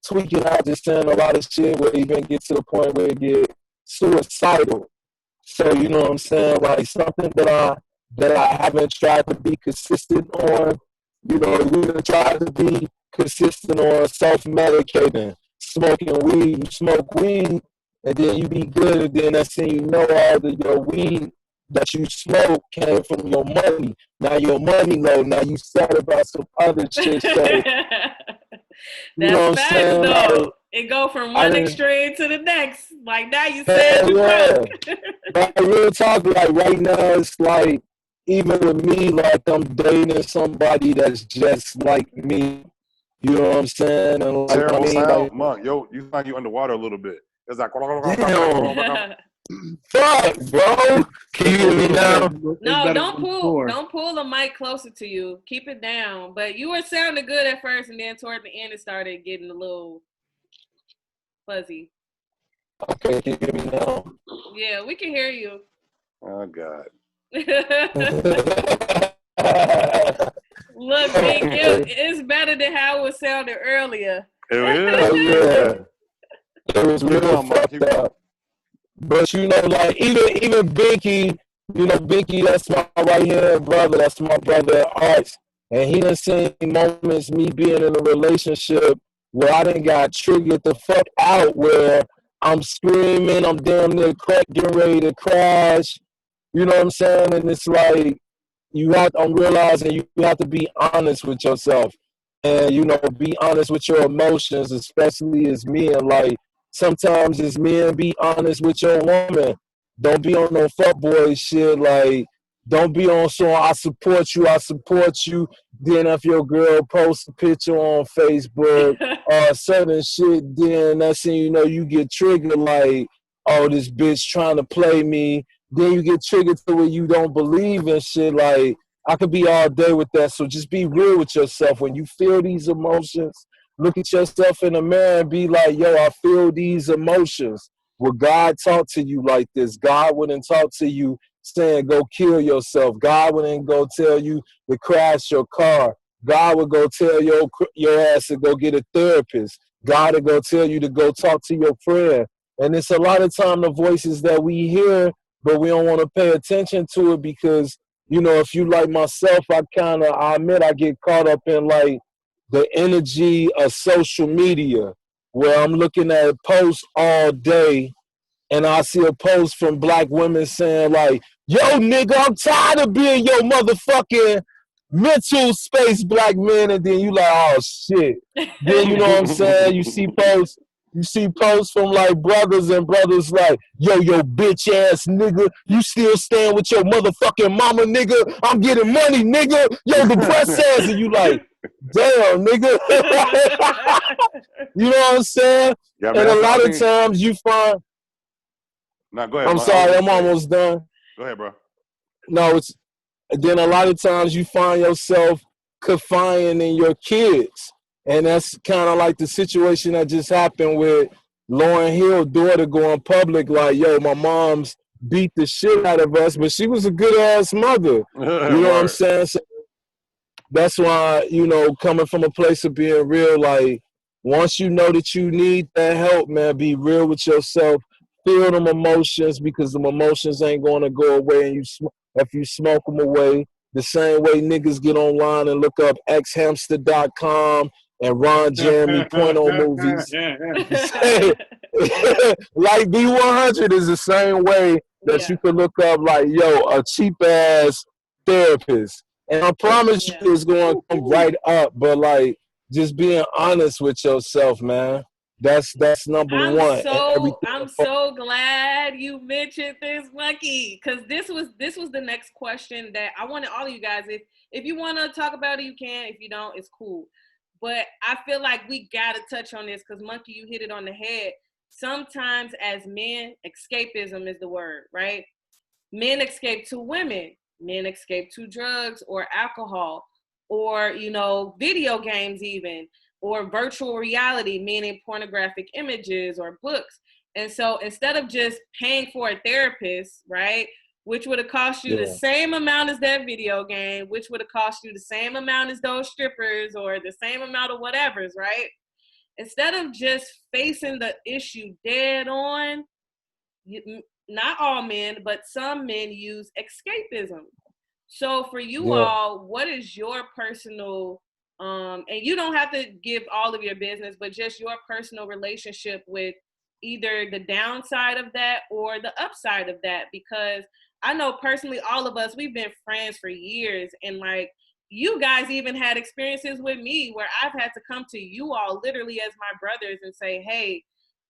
S4: tweaking out, just saying a lot of shit where it even get to the point where it get suicidal. So you know what I'm saying? Like something that I haven't tried to be consistent on. You know, we try to be consistent on self-medicating, smoking weed. You smoke weed, and then you be good, and then that's when you know all of your weed that you smoke came from your money. Now your money low. Now you sad about some other shit. So, you know what I'm saying?
S1: Like, it go from one extreme to the next. Like now you said you broke.
S4: Like real talk, like right now it's like even with me, like I'm dating somebody that's just like me. You know what I'm saying? And like,
S3: terrible sound, like, Monk. Yo, you find you underwater a little bit. It's like
S4: damn. Fuck, bro. Can you hear me now?
S1: No, don't pull the mic closer to you. Keep it down. But you were sounding good at first, and then toward the end, it started getting a little fuzzy.
S4: Okay, can you hear me now?
S1: Yeah, we can hear you.
S3: Oh God.
S1: Look, Big, it's better than how it was sounding earlier.
S3: It is.
S4: It was real fucked up. But you know, like even Binky, you know, Binky, that's my right hand brother. That's my brother at Arts, and he done seen moments me being in a relationship where I done got triggered the fuck out, where I'm screaming, I'm damn near getting ready to crash. You know what I'm saying? And it's like I'm realizing you have to be honest with yourself, and be honest with your emotions, especially as men. Like sometimes as men, be honest with your woman. Don't be on no fuckboy shit. Like don't be on so I support you, I support you. Then if your girl posts a picture on Facebook or certain shit, then that's when you get triggered. Like, oh, this bitch trying to play me. Then you get triggered to where you don't believe in shit. Like I could be all day with that. So just be real with yourself. When you feel these emotions, look at yourself in the mirror and be like, yo, I feel these emotions. Would God talk to you like this? God wouldn't talk to you saying go kill yourself. God wouldn't go tell you to crash your car. God would go tell your ass to go get a therapist. God would go tell you to go talk to your friend. And it's a lot of time the voices that we hear, but we don't want to pay attention to it because, if you like myself, I admit I get caught up in like the energy of social media where I'm looking at posts all day and I see a post from black women saying like, yo, nigga, I'm tired of being your motherfucking mental space, black man. And then you like, oh, shit. Then, you know what I'm saying? You see posts from like brothers and brothers like, yo, bitch ass nigga, you still staying with your motherfucking mama, nigga. I'm getting money, nigga. Yo, depressed ass. And you like, damn, nigga. You know what I'm saying?
S3: Yeah,
S4: And
S3: man.
S4: a lot of times you find,
S3: no, go ahead.
S4: I'm sorry, I'm almost done.
S3: Go ahead, bro.
S4: No, then a lot of times you find yourself confiding in your kids. And that's kind of like the situation that just happened with Lauryn Hill's daughter going public like, yo, my mom's beat the shit out of us, but she was a good ass mother. You know what I'm saying? So that's why, coming from a place of being real, like once you know that you need that help, man, be real with yourself. Feel them emotions because them emotions ain't going to go away. And if you smoke them away, the same way niggas get online and look up xhamster.com and Ron Jeremy porno movies. Like B100 is the same way that you could look up like, yo, a cheap ass therapist. And I promise you it's going to come right up. But like, just being honest with yourself, man. That's number one.
S1: I'm so glad you mentioned this, Monkey, because this was the next question that I wanted all of you guys. If you want to talk about it, you can. If you don't, it's cool. But I feel like we gotta touch on this because Monkey, you hit it on the head. Sometimes as men, escapism is the word, right? Men escape to women. Men escape to drugs or alcohol or, video games even, or virtual reality, meaning pornographic images or books. And so instead of just paying for a therapist, right, which would have cost you the same amount as that video game, which would have cost you the same amount as those strippers or the same amount of whatever's, right? Instead of just facing the issue dead on, not all men, but some men use escapism. So for you all, what is your personal, and you don't have to give all of your business, but just your personal relationship with either the downside of that or the upside of that? Because I know personally, all of us, we've been friends for years. And like, you guys even had experiences with me where I've had to come to you all literally as my brothers and say, hey,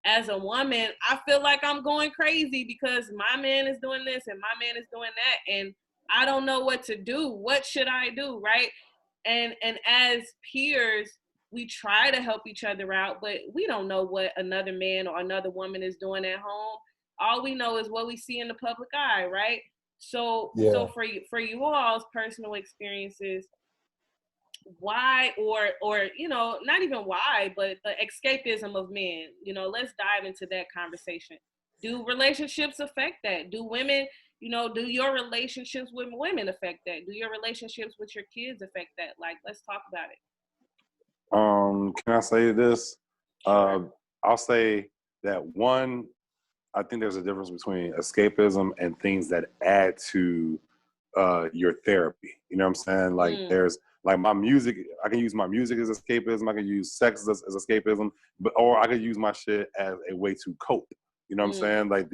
S1: as a woman, I feel like I'm going crazy because my man is doing this and my man is doing that. And I don't know what to do. What should I do, right? And as peers, we try to help each other out, but we don't know what another man or another woman is doing at home. All we know is what we see in the public eye, right? So for you all's personal experiences, why or not even why, but the escapism of men, let's dive into that conversation. Do relationships affect that? Do women, do your relationships with women affect that? Do your relationships with your kids affect that? Like, let's talk about it.
S3: Can I say this?
S1: Sure.
S3: I'll say that one, I think there's a difference between escapism and things that add to your therapy. You know what I'm saying? Like there's Like my music, I can use my music as escapism. I can use sex as escapism, or I could use my shit as a way to cope. You know what I'm saying? Like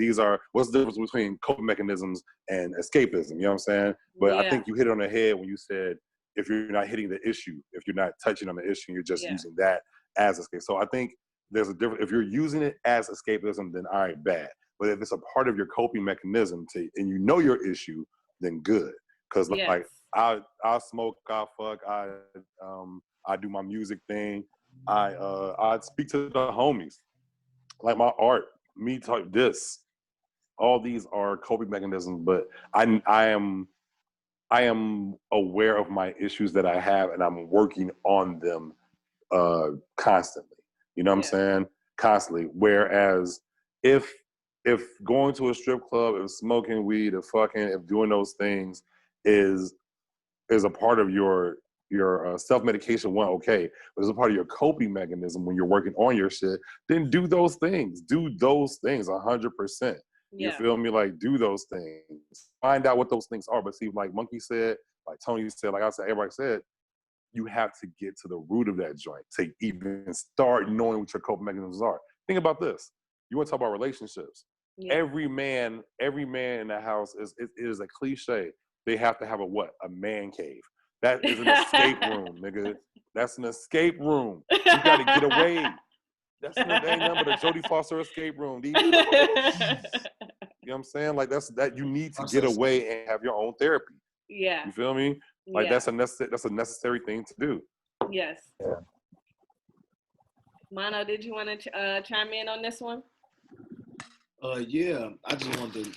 S3: what's the difference between coping mechanisms and escapism? You know what I'm saying? But I think you hit it on the head when you said, if you're not hitting the issue, if you're not touching on the issue, you're just using that as escape. So I think there's a difference. If you're using it as escapism, then all right, bad. But if it's a part of your coping mechanism and you know your issue, then good. Because like I smoke, I fuck, I do my music thing. I speak to the homies, like my art, me talk this. All these are coping mechanisms, but I am aware of my issues that I have, and I'm working on them constantly. You know what I'm saying? Constantly. Whereas if going to a strip club, if smoking weed, if fucking, if doing those things is a part of your self-medication, one, okay, but as a part of your coping mechanism when you're working on your shit, then do those things. Do those things 100%. You feel me? Like, do those things. Find out what those things are. But see, like Monkey said, like Tony said, like I said, everybody said, you have to get to the root of that joint to even start knowing what your coping mechanisms are. Think about this. You want to talk about relationships. Every man in the house is a cliche. They have to have a man cave. That is an escape room, nigga. That's an escape room. You got to get away. That ain't nothing but a Jodie Foster escape room. You know what I'm saying? Like that you need to get away and have your own therapy.
S1: Yeah.
S3: You feel me? Like that's a necessary thing to do.
S1: Yes. Yeah. Mono, did you want to chime in on this one?
S2: Yeah, I just wanted to.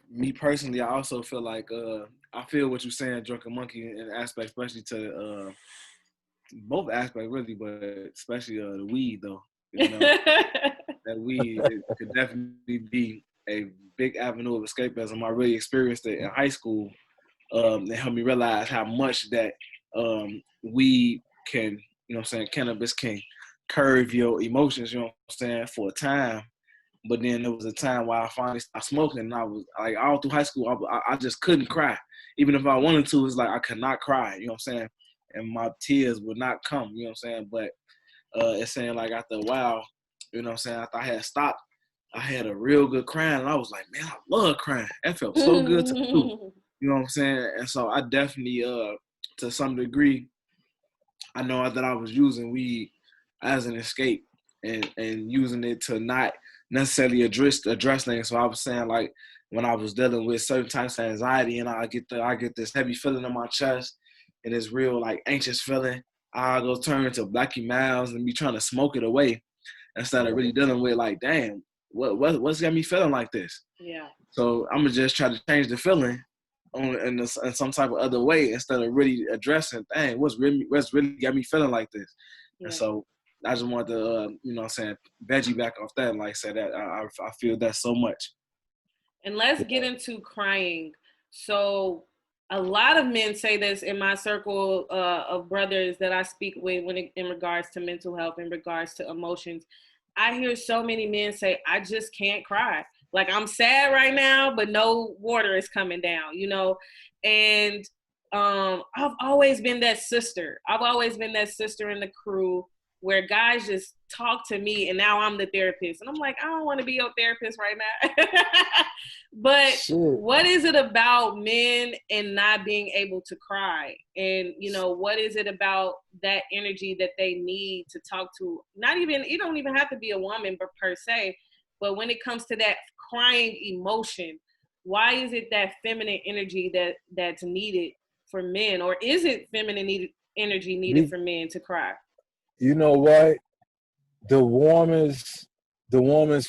S2: Me personally, I also feel like I feel what you're saying, Drunken Monkey, in aspect, especially to both aspects really, but especially the weed though. You know, that weed it could definitely be a big avenue of escapism. I really experienced it in high school. It helped me realize how much that weed can, you know what I'm saying, cannabis can curve your emotions, you know what I'm saying, for a time. But then there was a time where I finally stopped smoking, and I was like, all through high school, I just couldn't cry. Even if I wanted to, it's like I could not cry, you know what I'm saying? And my tears would not come, you know what I'm saying? But it's saying like after a while, you know what I'm saying, after I had stopped, I had a real good crying, and I was like, man, I love crying. That felt so good to do, you know what I'm saying? And so I definitely, to some degree, I know that I was using weed as an escape and using it to not necessarily address things. So I was saying, like, when I was dealing with certain types of anxiety and I get this heavy feeling in my chest and this real like anxious feeling, I go turn to Blackie Miles and be trying to smoke it away instead of really dealing with like, damn, what's got me feeling like this?
S1: Yeah. So
S2: I'm gonna just try to change the feeling in some type of other way instead of really addressing, dang, what's really got me feeling like this? Yeah. And so I just wanted to, you know what I'm saying, veggie back off that. Like I said, that I feel that so much.
S1: And let's get into crying. So a lot of men say this in my circle of brothers that I speak with in regards to mental health, in regards to emotions. I hear so many men say, I just can't cry. Like, I'm sad right now, but no water is coming down, you know? And I've always been that sister. I've always been that sister in the crew where guys just talk to me and now I'm the therapist. And I'm like, I don't want to be your therapist right now. But what is it about men and not being able to cry? And, you know, what is it about that energy that they need to talk to? You don't even have to be a woman per se, but when it comes to that crying emotion, why is it that feminine energy that's needed for men? Or is it feminine energy needed for men to cry?
S4: You know what? The warmest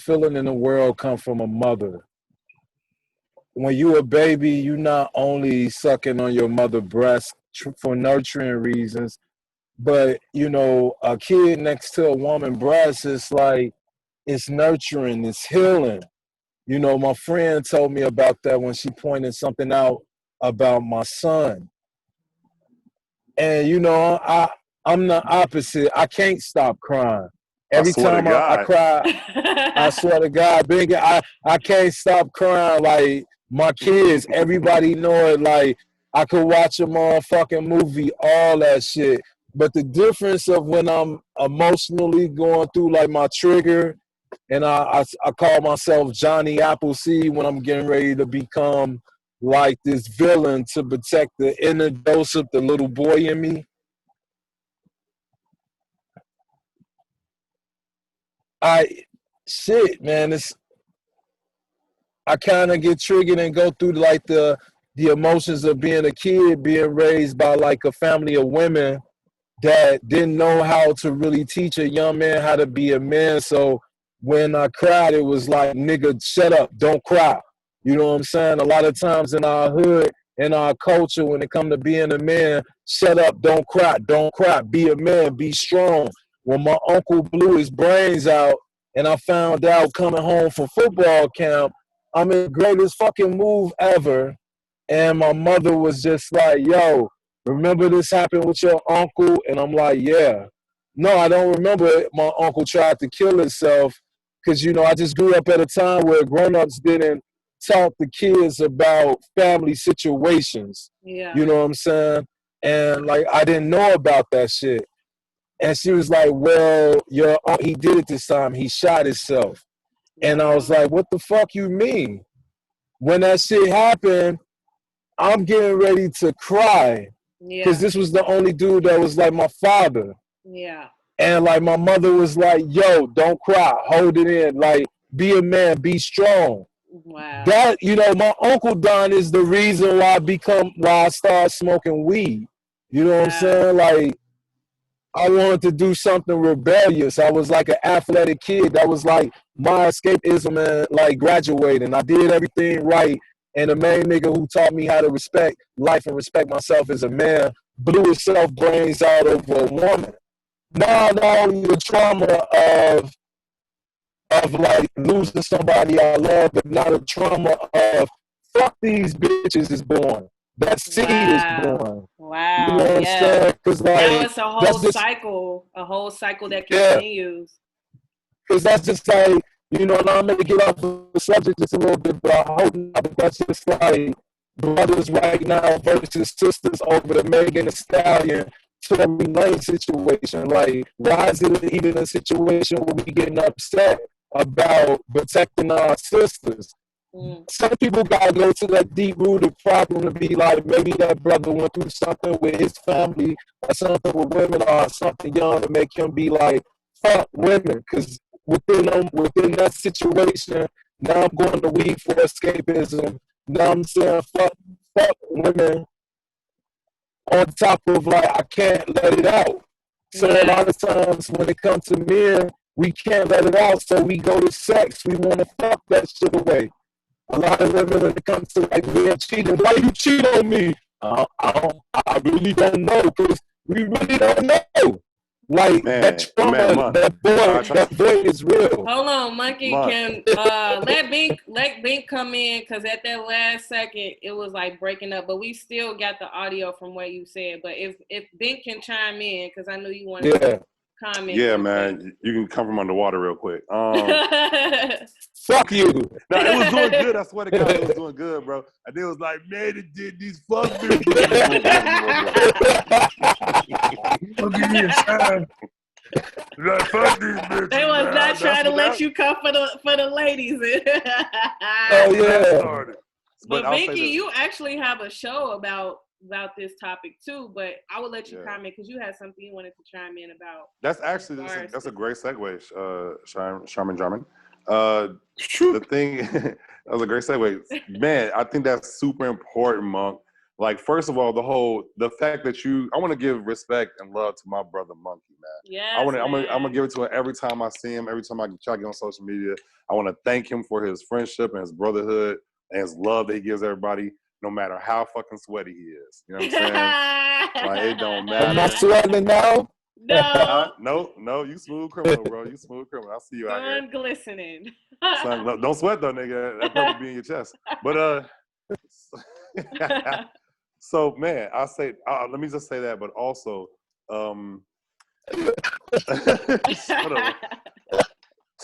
S4: feeling in the world come from a mother. When you a baby, you not only sucking on your mother breast for nurturing reasons, but, you know, a kid next to a woman breast is like, it's nurturing, it's healing. You know, my friend told me about that when she pointed something out about my son. And, you know, I'm the opposite. I can't stop crying. Every time I cry, I swear to God, I can't stop crying. Like, my kids, everybody know it. Like, I could watch a motherfucking movie, all that shit. But the difference of when I'm emotionally going through like my trigger, and I call myself Johnny Appleseed when I'm getting ready to become like this villain to protect the inner Joseph, the little boy in me. Shit, man, I kind of get triggered and go through like the emotions of being a kid, being raised by like a family of women that didn't know how to really teach a young man how to be a man. So when I cried, it was like, nigga, shut up, don't cry. You know what I'm saying? A lot of times in our hood, in our culture, when it comes to being a man, shut up, don't cry, be a man, be strong. When my uncle blew his brains out and I found out coming home from football camp, I'm in the greatest fucking move ever. And my mother was just like, yo, remember this happened with your uncle? And I'm like, yeah. No, I don't remember it. My uncle tried to kill himself because, you know, I just grew up at a time where grown-ups didn't talk to kids about family situations.
S1: Yeah.
S4: You know what I'm saying? And, like, I didn't know about that shit. And she was like, well, he did it this time. He shot himself. And I was like, what the fuck you mean? When that shit happened, I'm getting ready to cry because this was the only dude that was like my father.
S1: Yeah.
S4: And like my mother was like, yo, don't cry, hold it in, like be a man, be strong.
S1: Wow.
S4: That, you know, my uncle Don is the reason why I started smoking weed. You know what I'm saying? Like, I wanted to do something rebellious. I was like an athletic kid. That was like my escapism and like graduating. I did everything right. And the main nigga who taught me how to respect life and respect myself as a man blew himself brains out over a woman. Not only the trauma of like losing somebody I love, but now the trauma of fuck these bitches is born. That seed is born.
S1: Wow.
S4: You know what I'm saying? Because like
S1: now it's a whole cycle that continues.
S4: Because that's just like, you know, and I'm going to get off the subject just a little bit, but I hope not. But that's just like brothers right now versus sisters over the Megan Thee Stallion Tory Lane situation. Like, why is it even a situation where we getting upset about protecting our sisters? Some people gotta go to that deep-rooted problem to be like, maybe that brother went through something with his family or something with women or something young to make him be like, fuck women. Because within that situation, now I'm going to weed for escapism. Now I'm saying fuck women on top of like, I can't let it out. So a lot of times when it comes to men, we can't let it out, so we go to sex. We want to fuck that shit away. A lot of women, when it comes to like being cheating, why you cheat on me? I really don't know, because we really don't know. Like, that trauma, that void is real.
S1: Hold on, Monkey. Can let Bink come in, because at that last second it was like breaking up, but we still got the audio from what you said. But if Bink can chime in, because I know you wanted to comment.
S3: Yeah, man, you can come from underwater real quick.
S4: Fuck you.
S3: No, it was doing good. I swear to God, it was doing good, bro. And it was like, man, it did these fuck bitches. Like, fuck these bitches.
S1: They was not trying to let you come for the ladies.
S4: Oh yeah.
S1: But Binky, you actually have a show about this topic too, but I will let you comment because you had something you wanted to chime in about.
S3: That's actually that's a great segue, Charmin Jarman. The thing that was a great segue. Man, I think that's super important, Monk. Like, first of all, the fact that I want to give respect and love to my brother Monkey, man.
S1: Yeah.
S3: I'm gonna give it to him every time I see him, every time I try to get on social media. I want to thank him for his friendship and his brotherhood and his love that he gives everybody, no matter how fucking sweaty he is. You know what I'm saying? Like, it don't matter.
S4: Am I sweating now?
S3: No, you smooth criminal, bro. You smooth criminal. I see you out here.
S1: Sun glistening.
S3: Don't sweat though, nigga. That probably be in your chest. But so man, I say let me just say that, but also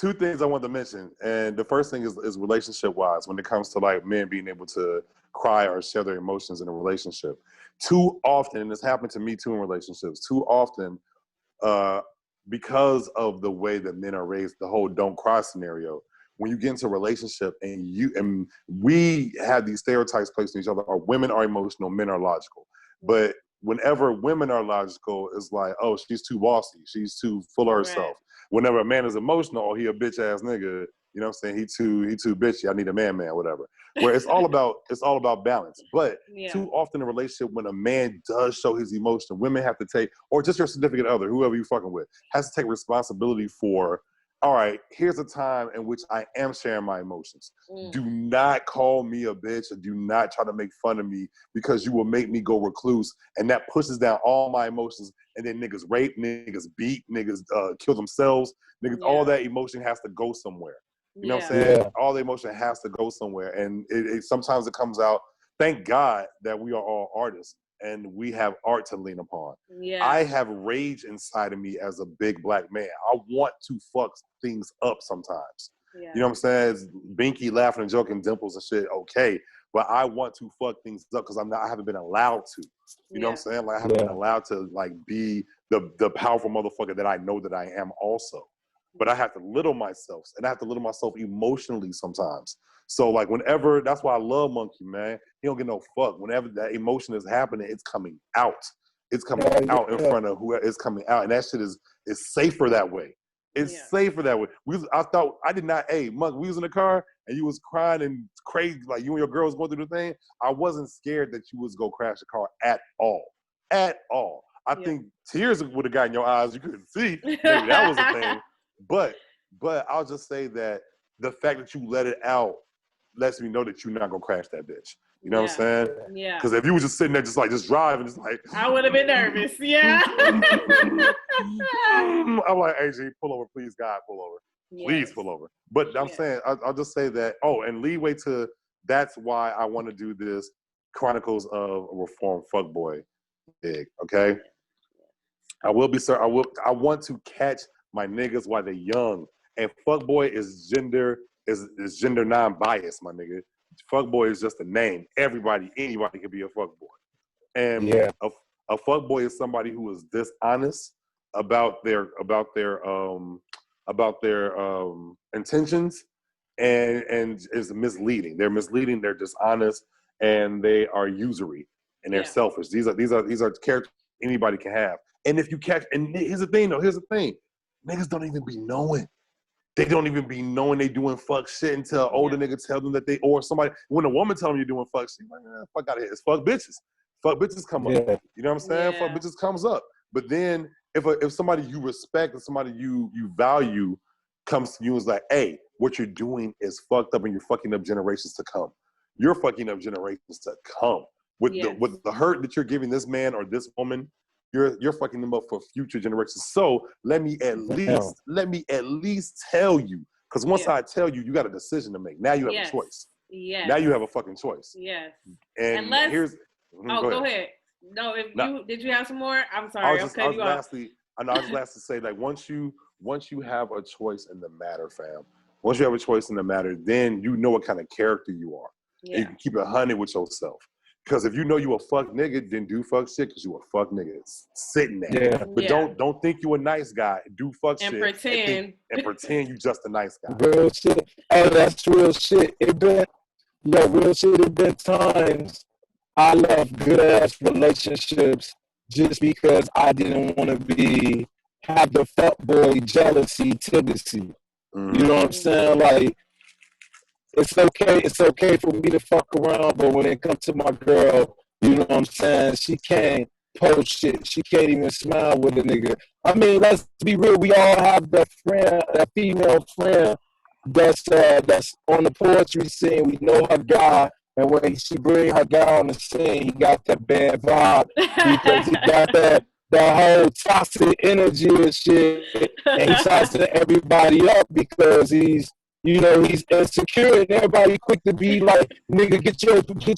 S3: two things I want to mention, and the first thing is relationship wise. When it comes to like men being able to cry or share their emotions in a relationship, too often, and it's happened to me too in relationships. Too often, because of the way that men are raised, the whole "don't cry" scenario. When you get into a relationship and we have these stereotypes placed on each other, or women are emotional, men are logical. But whenever women are logical, it's like, oh, she's too bossy, she's too full of herself. Right. Whenever a man is emotional, oh, he a bitch ass nigga, you know what I'm saying? He too bitchy. I need a man, whatever. Where it's all about balance. But too often in a relationship, when a man does show his emotion, women have to take, or just your significant other, whoever you fucking with, has to take responsibility for, all right, here's a time in which I am sharing my emotions. Do not call me a bitch, or do not try to make fun of me, because you will make me go recluse, and that pushes down all my emotions. And then niggas rape, niggas beat, niggas kill themselves, niggas. All that emotion has to go somewhere. You know what I'm saying? Yeah. All the emotion has to go somewhere, and it sometimes it comes out. Thank God that we are all artists and we have art to lean upon. Yeah. I have rage inside of me as a big black man. I want to fuck things up sometimes. Yeah. You know what I'm saying? It's Binky laughing and joking, dimples and shit, okay. But I want to fuck things up because I haven't been allowed to. You know what I'm saying? Like I haven't been allowed to like be the powerful motherfucker that I know that I am also. But I have to little myself, and I have to little myself emotionally sometimes. So like whenever, that's why I love Monkey, man. He don't get no fuck. Whenever that emotion is happening, it's coming out. It's coming out in front of whoever is coming out. And that shit is safer that way. It's safer that way. Monk, we was in the car and you was crying and crazy, like you and your girl was going through the thing. I wasn't scared that you was go crash the car at all. At all. I think tears would have got in your eyes. You couldn't see. Maybe that was a thing. But I'll just say that the fact that you let it out lets me know that you're not gonna crash that bitch. You know what I'm saying? Yeah. Because if you were just sitting there, just driving, it's like
S1: I would have been nervous. Yeah.
S3: I'm like, AJ, pull over, please, God, pull over, please pull over. But I'm saying, I'll just say that. Oh, and leeway to. That's why I want to do this Chronicles of a Reformed Fuckboy gig. Okay. I will be, sir. I want to catch my niggas while they're young. And fuckboy is gender non-biased, my nigga. Fuckboy is just a name. Anybody can be a fuckboy. And a fuckboy is somebody who is dishonest about their intentions and is misleading. They're misleading, they're dishonest, and they are usury, and they're selfish. These are characters anybody can have. And if you catch, and here's the thing. Niggas don't even be knowing. They don't even be knowing they doing fuck shit until older niggas tell them that they, or somebody, when a woman tell them you're doing fuck shit, like, fuck out of here. It's fuck bitches. Fuck bitches come up. You know what I'm saying? Fuck bitches comes up. But then if somebody you respect and somebody you value comes to you and is like, hey, what you're doing is fucked up and you're fucking up generations to come. You're fucking up generations to come. With the hurt that you're giving this man or this woman, you're fucking them up for future generations. So let me at least tell you, because once I tell you, you got a decision to make. Now you have a choice. Yeah. Now you have a fucking choice.
S1: Yes.
S3: And
S1: here's. Go ahead. No, did you have some more? I'm sorry. I was
S3: lastly to say, like, once you have a choice in the matter, fam. Once you have a choice in the matter, then you know what kind of character you are. Yeah. And you can keep it 100 with yourself. Because if you know you a fuck nigga, then do fuck shit because you a fuck nigga. It's sitting there. Yeah. But don't think you a nice guy. Do fuck
S1: and
S3: shit.
S1: Pretend.
S3: And pretend you just a nice guy.
S4: Real shit. Oh, that's real shit. Real shit. It been times I left good ass relationships just because I didn't want to have the fuckboy jealousy tendency. Mm-hmm. You know what I'm saying? Like, it's okay for me to fuck around, but when it comes to my girl, you know what I'm saying, she can't post shit. She can't even smile with a nigga. I mean, let's be real. We all have that female friend that's on the poetry scene. We know her guy, and when she bring her guy on the scene, he got that bad vibe because he got that whole toxic energy and shit, and he tossing everybody up because he's insecure, and everybody quick to be like, nigga, get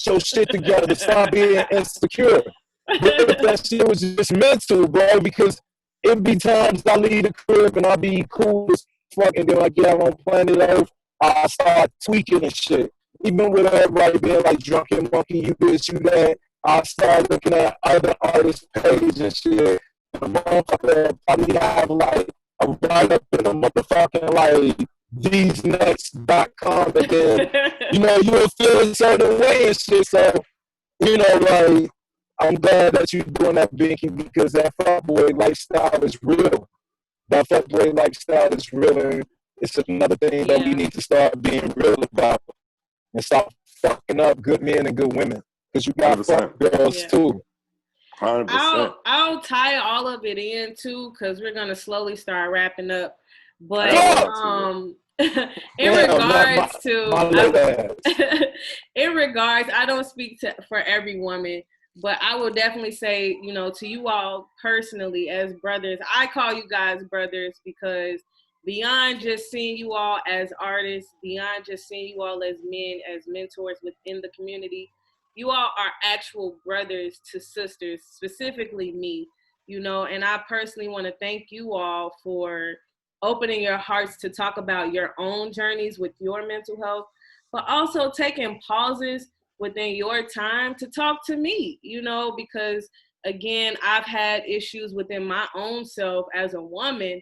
S4: your shit together, stop being insecure. But if that shit was just mental, bro, because it be times I leave the crib and I be cool as fuck, and then like, yeah, I'm on planet Earth, I start tweaking and shit. Even with everybody being like drunken monkey, you this, you that, I start looking at other artists' pages and shit. The motherfucker probably have like a write up in a motherfucking like thesenext.com, and then you will feel a certain way and shit. So, like, I'm glad that you're doing that, Binky, because that fuckboy lifestyle is real. That fuckboy lifestyle is real, and it's another thing that we need to start being real about and stop fucking up good men and good women, because you got 100%. Fuck girls too.
S3: 100%.
S1: I'll tie all of it in too, because we're gonna slowly start wrapping up. But in regards I don't speak for every woman, but I will definitely say, to you all personally as brothers, I call you guys brothers because beyond just seeing you all as artists, beyond just seeing you all as men, as mentors within the community, you all are actual brothers to sisters, specifically me, and I personally want to thank you all for opening your hearts to talk about your own journeys with your mental health, but also taking pauses within your time to talk to me, because again, I've had issues within my own self as a woman.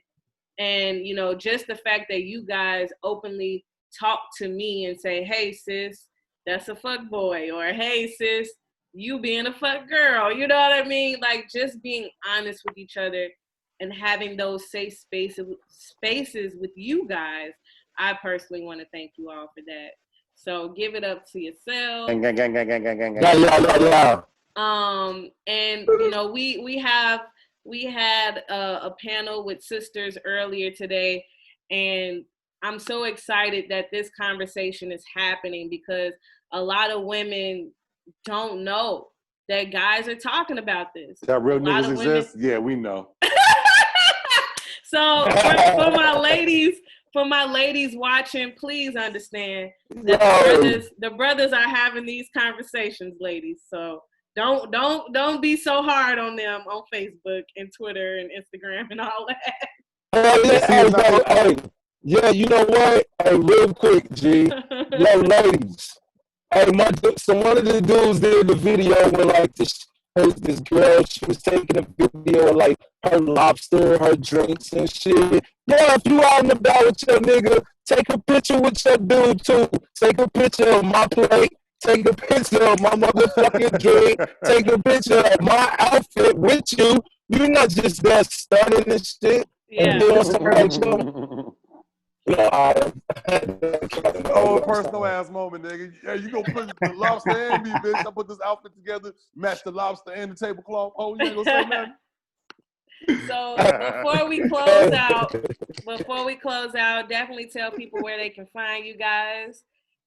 S1: And, just the fact that you guys openly talk to me and say, hey, sis, that's a fuck boy, or hey, sis, you being a fuck girl, you know what I mean? Like, just being honest with each other and having those safe spaces with you guys, I personally want to thank you all for that. So give it up to yourself.
S3: Gang.
S1: And we had a panel with sisters earlier today, and I'm so excited that this conversation is happening because a lot of women don't know that guys are talking about this.
S3: That real niggas exist? Yeah, we know.
S1: So for my ladies watching, please understand that the brothers are having these conversations, ladies. So don't be so hard on them on Facebook and Twitter and Instagram and all
S4: that. Yeah, you know what? Hey, real quick, G. Yo, ladies. Hey, so one of the dudes did the video where like this girl, she was taking a video of like her lobster, her drinks and shit. Yeah, if you out and about with your nigga, take a picture with your dude too. Take a picture of my plate. Take a picture of my motherfucking drink. Take a picture of my outfit with you. You're not just there stunning this shit.
S1: Yeah.
S4: And doing some right
S3: Oh, personal ass moment, nigga. Yeah, you gonna put the lobster and me, bitch. I put this outfit together, match the lobster and the tablecloth. Oh, you ain't gonna say nothing.
S1: So before we close out, definitely tell people where they can find you guys.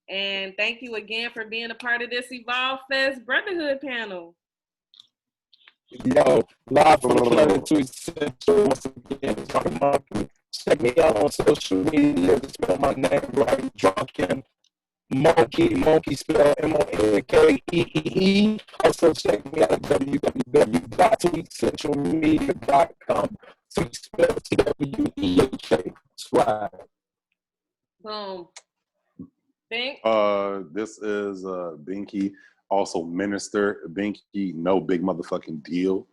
S1: And thank you again for being a part of this Evolve Fest Brotherhood panel.
S4: Yo, live from the Planet Tweet Central. Once again, check me out on social media. Spell my name right. Drunken Monkey spell MONKEEE. Also check me out at www.tweetcentralmedia.com. Tweet spell TWEAK. Swag.
S1: Boom. Think.
S3: This is Binky, also Minister Binky. No big motherfucking deal.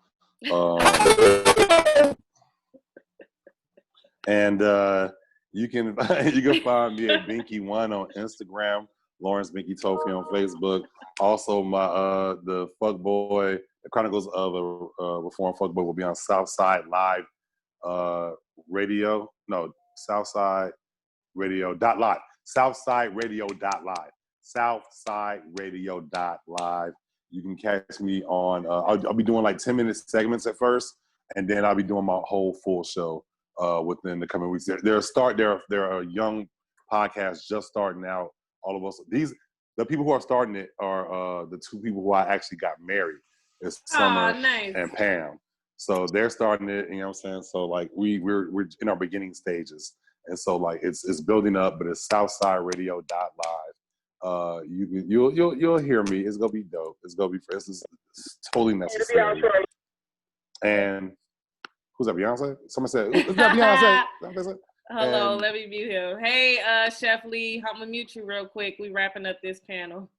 S3: And you can find me at Binky1 on Instagram, Lawrence Binky Tofi on Facebook. Also, my the Fuckboy, the Chronicles of a Reformed Fuckboy will be on Southside Live Radio. No, Southside Radio.live. Southside Radio.live. Southside Radio.live. You can catch me on. I'll be doing like 10-minute segments at first, and then I'll be doing my whole full show within the coming weeks. There are young podcasts just starting out. All of us. The people who are starting it are the two people who I actually got married. It's Summer and Pam. So they're starting it. You know what I'm saying? So like we're in our beginning stages, and so like it's building up. But it's SouthsideRadio.live. You'll hear me. It's gonna be dope. It's gonna be fresh. It's totally necessary. And who's that? Beyonce? Someone said, "Is that Beyonce?"
S1: Hello,
S3: And
S1: let me mute him. Hey, Chef Lee, I'm gonna mute you real quick. We wrapping up this panel.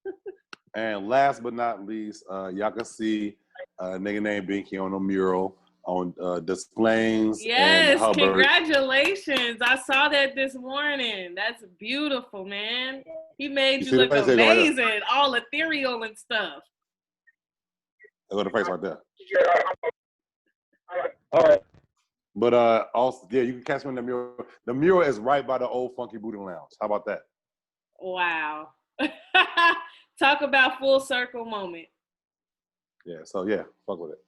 S3: And last but not least, y'all can see a nigga named Binky on a mural on Displays and
S1: Yes,
S3: Hubbard.
S1: congratulations. I saw that this morning. That's beautiful, man. He made you
S3: see the
S1: look
S3: face? There you go, right there.
S1: amazing, all ethereal and stuff.
S3: There go the face right there.
S4: All right.
S3: But also, yeah, you can catch me in the mural. The mural is right by the old Funky Booty Lounge. How about that?
S1: Wow. Talk about full circle moment.
S3: Yeah, so yeah, fuck with it.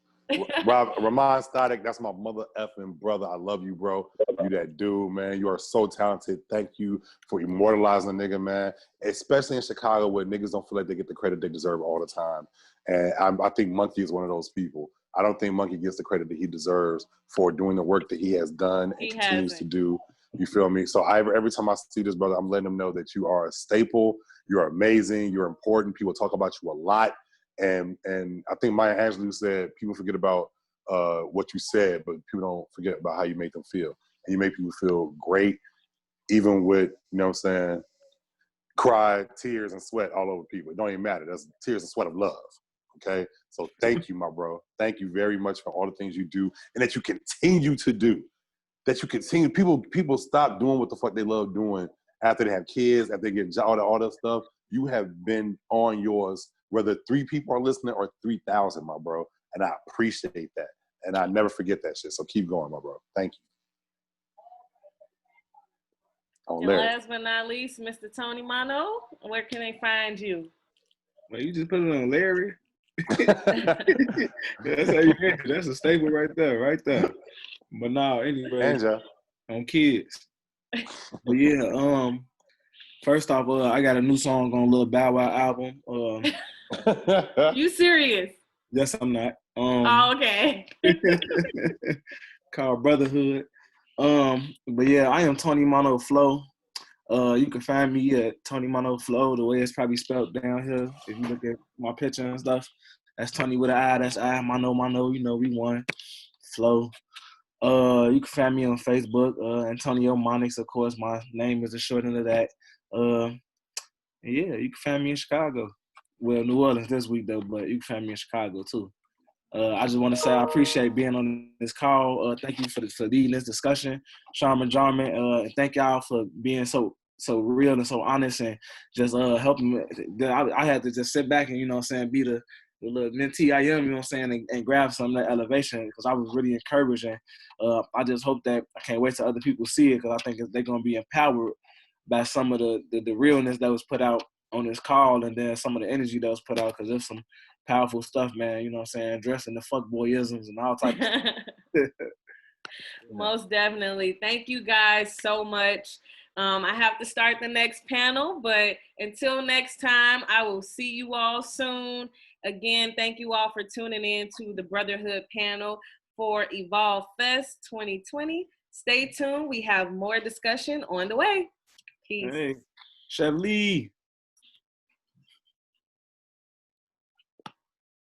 S3: Ramon Static, that's my mother effing brother. I love you, bro. You that dude, man. You are so talented. Thank you for immortalizing a nigga, man. Especially in Chicago where niggas don't feel like they get the credit they deserve all the time. And I think Monkey is one of those people. I don't think Monkey gets the credit that he deserves for doing the work that he has done and continues to do. You feel me? So every time I see this brother, I'm letting him know that you are a staple. You're amazing. You're important. People talk about you a lot. And I think Maya Angelou said, people forget about what you said, but people don't forget about how you make them feel. And you make people feel great, even with, you know what I'm saying, cry, tears, and sweat all over people. It don't even matter. That's tears and sweat of love. Okay? So thank you, my bro. Thank you very much for all the things you do and that you continue to do. That you continue. People stop doing what the fuck they love doing after they have kids, after they get all that stuff. You have been on yours, whether 3 people are listening or 3,000, my bro. And I appreciate that. And I never forget that shit. So keep going, my bro. Thank you. Oh,
S1: And
S3: Larry.
S1: last but not least, Mr. Tony Mano, where can they find you?
S2: Well, you just put it on Larry. That's how you get it. That's a staple right there. But now, anyway, on kids. But yeah, first off, I got a new song on Lil Bow Wow album.
S1: You serious?
S2: Yes, I'm not.
S1: Oh, okay.
S2: Called Brotherhood. But yeah, I am Tony Mano Flow. You can find me at Tony Mano Flow, the way it's probably spelled down here. If you look at my picture and stuff, that's Tony with an I, that's I, Mano, you know, we won. Flow. You can find me on Facebook, Antonio Monix, of course. My name is a short end of that. Yeah, you can find me in Chicago. Well, New Orleans this week though, but you can find me in Chicago too. I just want to say I appreciate being on this call. Thank you for leading this discussion, Sharman Jarman. And thank y'all for being so real and so honest and just helping me. I had to just sit back and, you know what I'm saying, be the little mentee I am, you know what I'm saying, and grab some of that elevation because I was really encouraged. And I just hope that I can't wait till other people see it because I think they're going to be empowered by some of the realness that was put out on this call and then some of the energy that was put out because there's some powerful stuff, man, you know what I'm saying, addressing the fuckboyisms and all types of stuff.
S1: Most definitely. Thank you guys so much. I have to start the next panel, but until next time, I will see you all soon. Again, thank you all for tuning in to the Brotherhood panel for Evolve Fest 2020. Stay tuned. We have more discussion on the way. Peace.
S2: Hey, Chef Lee.